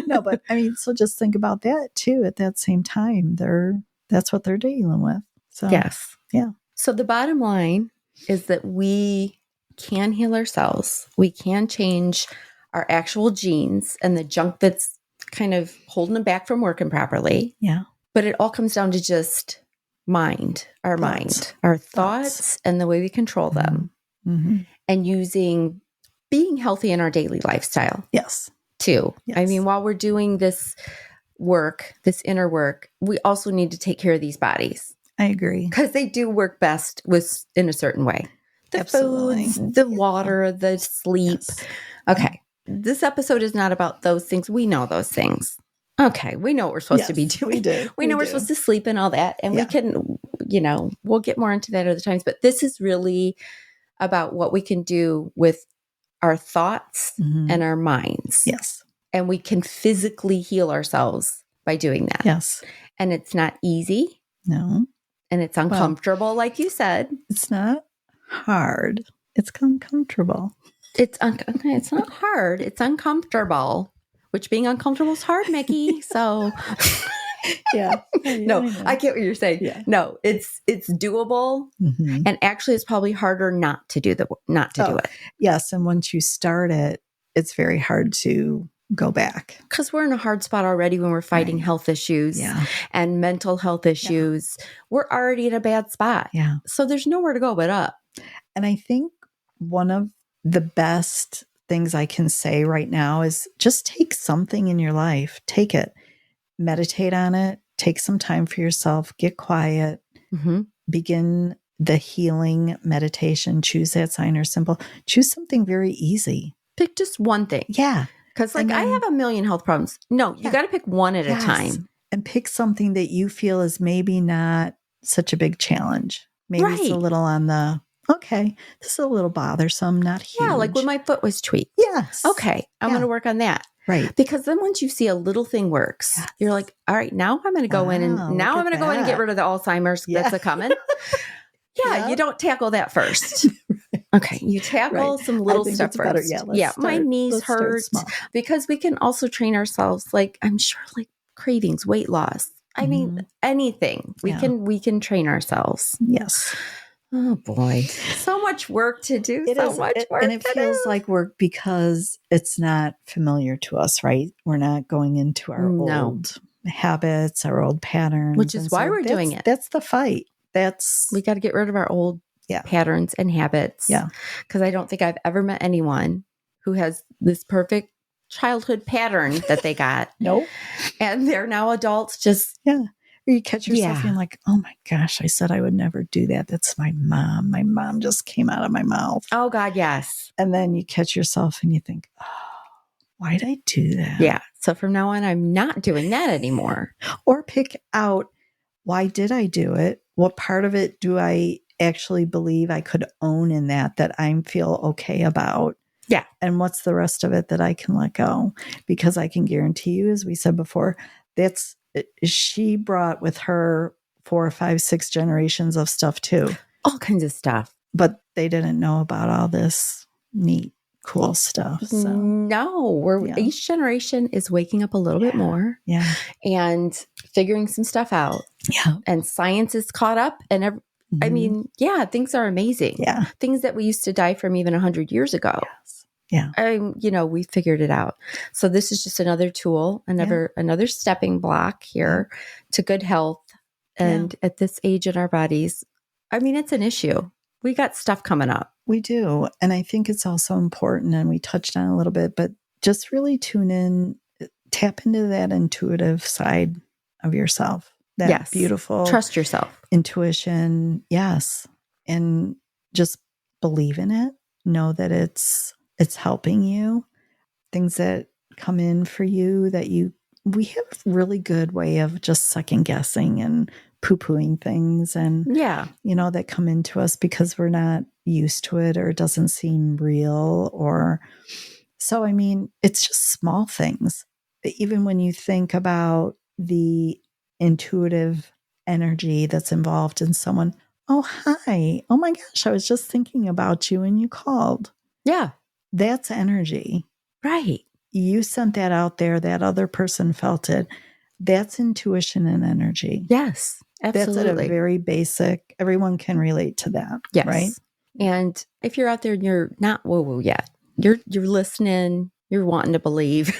no, but I mean, so just think about that too. At that same time, that's what they're dealing with. So yes. Yeah. So the bottom line is that we can heal ourselves. We can change our actual genes and the junk that's kind of holding them back from working properly. Yeah. But it all comes down to just our thoughts, and the way we control them, and being healthy in our daily lifestyle. Yes. Too. Yes. I mean, while we're doing this work, this inner work, we also need to take care of these bodies. I agree. Because they do work best in a certain way. The foods, the water, the sleep. Yes. Okay. This episode is not about those things. We know those things. Okay. We know what we're supposed to be doing. We do. We know we're supposed to sleep and all that. And we can, we'll get more into that other times. But this is really about what we can do with our thoughts and our minds. Yes. And we can physically heal ourselves by doing that. Yes. And it's not easy. No. And it's uncomfortable, like you said. It's not hard. It's uncomfortable. It's not hard. It's uncomfortable, which being uncomfortable is hard, Micki. So no, I get what you're saying. Yeah. No, it's doable. And actually it's probably harder not to do it. Yes. And once you start it, it's very hard to go back. Because we're in a hard spot already when we're fighting health issues and mental health issues. Yeah. We're already in a bad spot. Yeah. So there's nowhere to go but up. And I think one of the best things I can say right now is just take something in your life. Take it. Meditate on it. Take some time for yourself. Get quiet. Begin the healing meditation. Choose that sign or symbol. Choose something very easy. Pick just one thing. Yeah. Because like I have a million health problems. No, you got to pick one at a time. And pick something that you feel is maybe not such a big challenge. Maybe it's a little on the, okay, this is a little bothersome, not huge. Yeah, like when my foot was tweaked. Yes. Okay, I'm going to work on that. Right. Because then once you see a little thing works, you're like, all right, now I'm going to go in and now I'm going to go in and get rid of the Alzheimer's that's a coming. You don't tackle that first. Okay, you tackle some little stuff first. My knees hurt because we can also train ourselves. Like I'm sure, like cravings, weight loss. I mean, anything we can train ourselves. Yes. Oh boy, so much work to do. And it feels like work because it's not familiar to us, right? We're not going into our old habits, our old patterns, which is why we're doing it. That's the fight. We got to get rid of our old patterns and habits. Yeah. Because I don't think I've ever met anyone who has this perfect childhood pattern that they got. Nope. And they're now adults just. Yeah. Or you catch yourself being like, oh my gosh, I said I would never do that. That's my mom. My mom just came out of my mouth. Oh God, yes. And then you catch yourself and you think, oh, why did I do that? Yeah. So from now on, I'm not doing that anymore. Or pick out, why did I do it? What part of it do I actually believe I could own in that I feel okay about? Yeah. And what's the rest of it that I can let go? Because I can guarantee you, as we said before, she brought with her 4, 5, 6 generations of stuff too. All kinds of stuff. But they didn't know about all this neat, cool stuff. So. No, each generation is waking up a little bit more. Yeah. And figuring some stuff out. Yeah. And science is caught up. And I mean, things are amazing. Yeah. Things that we used to die from even 100 years ago. Yes. Yeah. We figured it out. So this is just another tool, another stepping block here to good health. And at this age in our bodies, I mean, it's an issue. We got stuff coming up. We do. And I think it's also important, and we touched on it a little bit, but just really tune in, tap into that intuitive side of yourself. That beautiful. Trust yourself. Intuition. Yes. And just believe in it. Know that it's helping you. Things that come in for you we have a really good way of just second guessing and poo-pooing things and, that come into us because we're not used to it or it doesn't seem real so, I mean, it's just small things. Even when you think about the intuitive energy that's involved in someone, oh, hi. Oh my gosh, I was just thinking about you and you called. Yeah. That's energy. Right. You sent that out there. That other person felt it. That's intuition and energy. Yes, absolutely. That's at a very basic, everyone can relate to that. Yes. Right. And if you're out there and you're not woo-woo yet, you're listening, you're wanting to believe,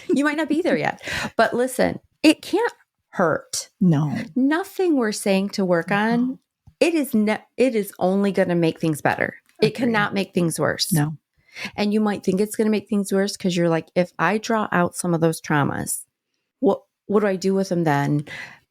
you might not be there yet, but listen, it can't hurt. No. Nothing we're saying to work on, it is only going to make things better. It cannot make things worse. No. And you might think it's going to make things worse because you're like, if I draw out some of those traumas, what do I do with them then?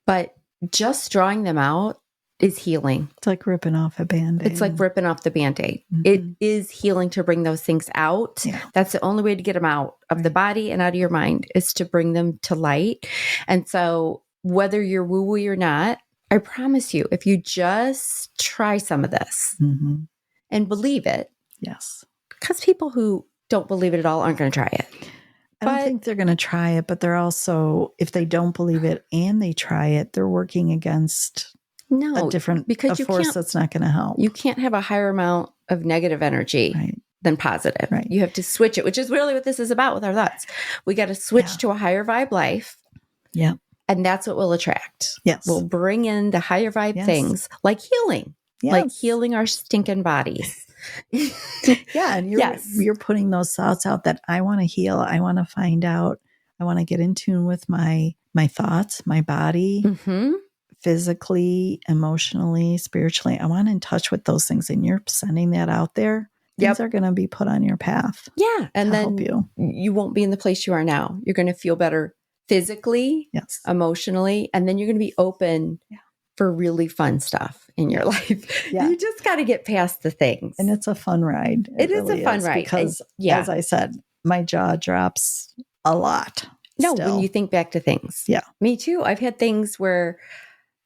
But just drawing them out is healing. It's like ripping off a Band-Aid. It's like ripping off the Band-Aid. Mm-hmm. It is healing to bring those things out. Yeah. That's the only way to get them out of the body and out of your mind is to bring them to light. And so whether you're woo-woo or not, I promise you, if you just try some of this and believe it. Yes. Because people who don't believe it at all aren't going to try it. I don't think they're going to try it, but they're also, if they don't believe it and they try it, they're working against a force that's not going to help. You can't have a higher amount of negative energy than positive. Right. You have to switch it, which is really what this is about with our thoughts. We got to switch to a higher vibe life. Yeah. And that's what we'll attract. Yes. We'll bring in the higher vibe things like healing, like healing our stinking bodies. Yeah. And you're putting those thoughts out that I want to heal. I want to find out. I want to get in tune with my thoughts, my body, physically, emotionally, spiritually. I want in touch with those things. And you're sending that out there. Things are going to be put on your path. Yeah. And then help you won't be in the place you are now. You're going to feel better physically, emotionally, and then you're going to be open for really fun stuff in your life. Yeah. You just got to get past the things. And it's a fun ride. It is a fun ride. Because as I said, my jaw drops a lot. No, still. when you think back to things. Yeah. Me too. I've had things where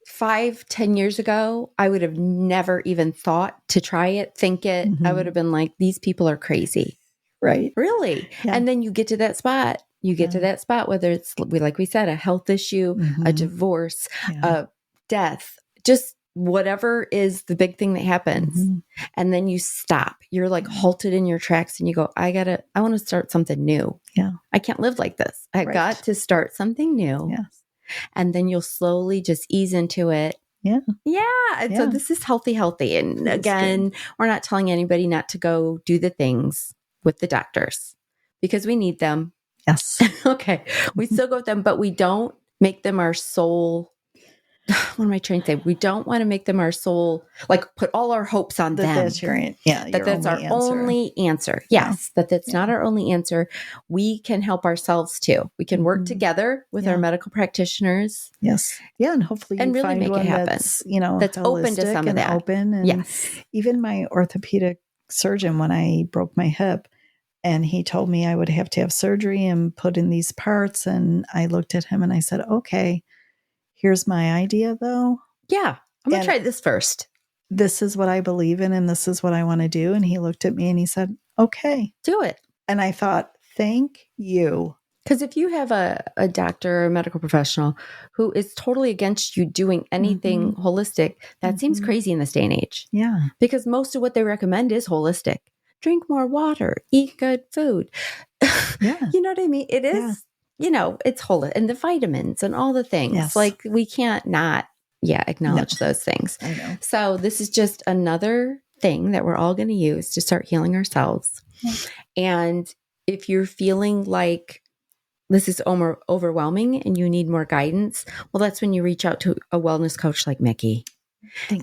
5-10 years ago, I would have never even thought to try it, think it. I would have been like, these people are crazy. Right. Really? Yeah. And then you get to that spot. You get to that spot, whether it's, like we said, a health issue, a divorce, a death, just whatever is the big thing that happens. And then you stop. You're like halted in your tracks and you go, I want to start something new. Yeah. I can't live like this. I got to start something new. Yes. And then you'll slowly just ease into it. Yeah. Yeah. And so this is healthy. And again, we're not telling anybody not to go do the things with the doctors because we need them. Yes. Okay. We still go with them, but we don't make them our sole. What am I trying to say? We don't want to make them our sole, like put all our hopes on them. That's that's our only answer. Yes. That's not our only answer. We can help ourselves too. We can work together with our medical practitioners. Yes. Yeah. And hopefully and you really find make one it happen. that's, that's open to some of that. Open. And even my orthopedic surgeon, when I broke my hip, and he told me I would have to have surgery and put in these parts. And I looked at him and I said, okay, here's my idea though. Yeah. I'm going to try this first. This is what I believe in and this is what I want to do. And he looked at me and he said, okay, do it. And I thought, thank you. Because if you have a doctor or a medical professional who is totally against you doing anything holistic, that seems crazy in this day and age. Yeah. Because most of what they recommend is holistic. Drink more water, eat good food. Yeah. You know what I mean? It is, it's holistic. And the vitamins and all the things. Yes. Like we can't not, acknowledge those things. I know. So this is just another thing that we're all going to use to start healing ourselves. Yeah. And if you're feeling like this is overwhelming and you need more guidance, well, that's when you reach out to a wellness coach like Micki.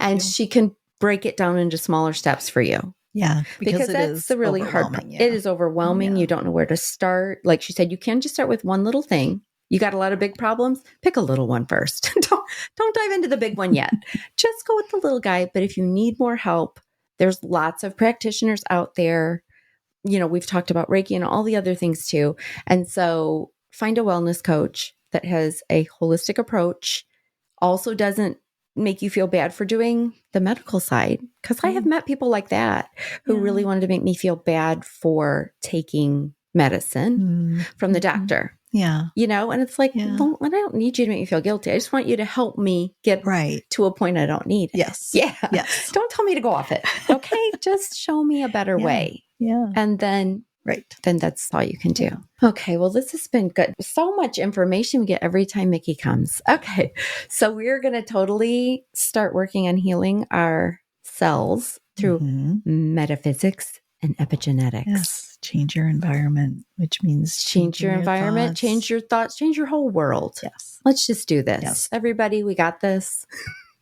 And she can break it down into smaller steps for you. Yeah. Because that's the really hard part. It is overwhelming. You don't know where to start. Like she said, you can just start with one little thing. You got a lot of big problems. Pick a little one first. Don't dive into the big one yet. Just go with the little guy. But if you need more help, there's lots of practitioners out there. We've talked about Reiki and all the other things too. And so find a wellness coach that has a holistic approach, also doesn't make you feel bad for doing the medical side. Because I have met people like that who really wanted to make me feel bad for taking medicine from the doctor. Yeah. And it's like, well, I don't need you to make me feel guilty. I just want you to help me get to a point I don't need it. Yes. Yeah. Yes. Don't tell me to go off it. Okay. Just show me a better way. Yeah. And then then that's all you can do. Okay. Well, this has been good. So much information we get every time Micki comes. Okay. So we're going to totally start working on healing our cells through metaphysics and epigenetics. Yes. Change your environment, which means change your environment, thoughts. Change your thoughts, change your whole world. Yes. Let's just do this. Yes. Everybody, we got this.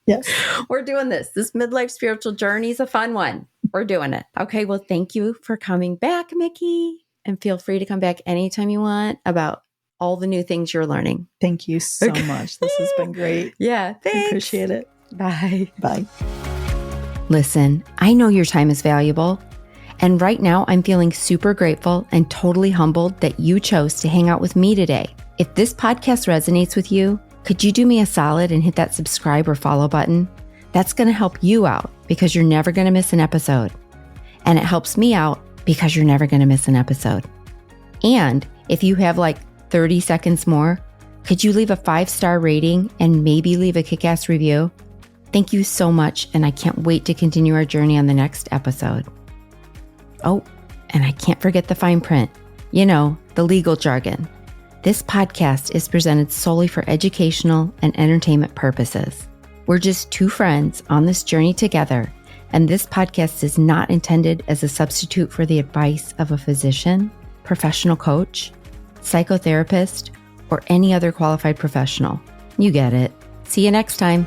Yes. We're doing this. This midlife spiritual journey is a fun one. We're doing it. Okay. Well, thank you for coming back, Micki. And feel free to come back anytime you want about all the new things you're learning. Thank you so much. This has been great. Yeah. Thanks. I appreciate it. Bye. Bye. Listen, I know your time is valuable. And right now, I'm feeling super grateful and totally humbled that you chose to hang out with me today. If this podcast resonates with you, could you do me a solid and hit that subscribe or follow button? That's going to help you out because you're never going to miss an episode. And it helps me out because you're never going to miss an episode. And if you have like 30 seconds more, could you leave a 5-star rating and maybe leave a kick-ass review? Thank you so much. And I can't wait to continue our journey on the next episode. Oh, and I can't forget the fine print. The legal jargon. This podcast is presented solely for educational and entertainment purposes. We're just two friends on this journey together, and this podcast is not intended as a substitute for the advice of a physician, professional coach, psychotherapist, or any other qualified professional. You get it. See you next time.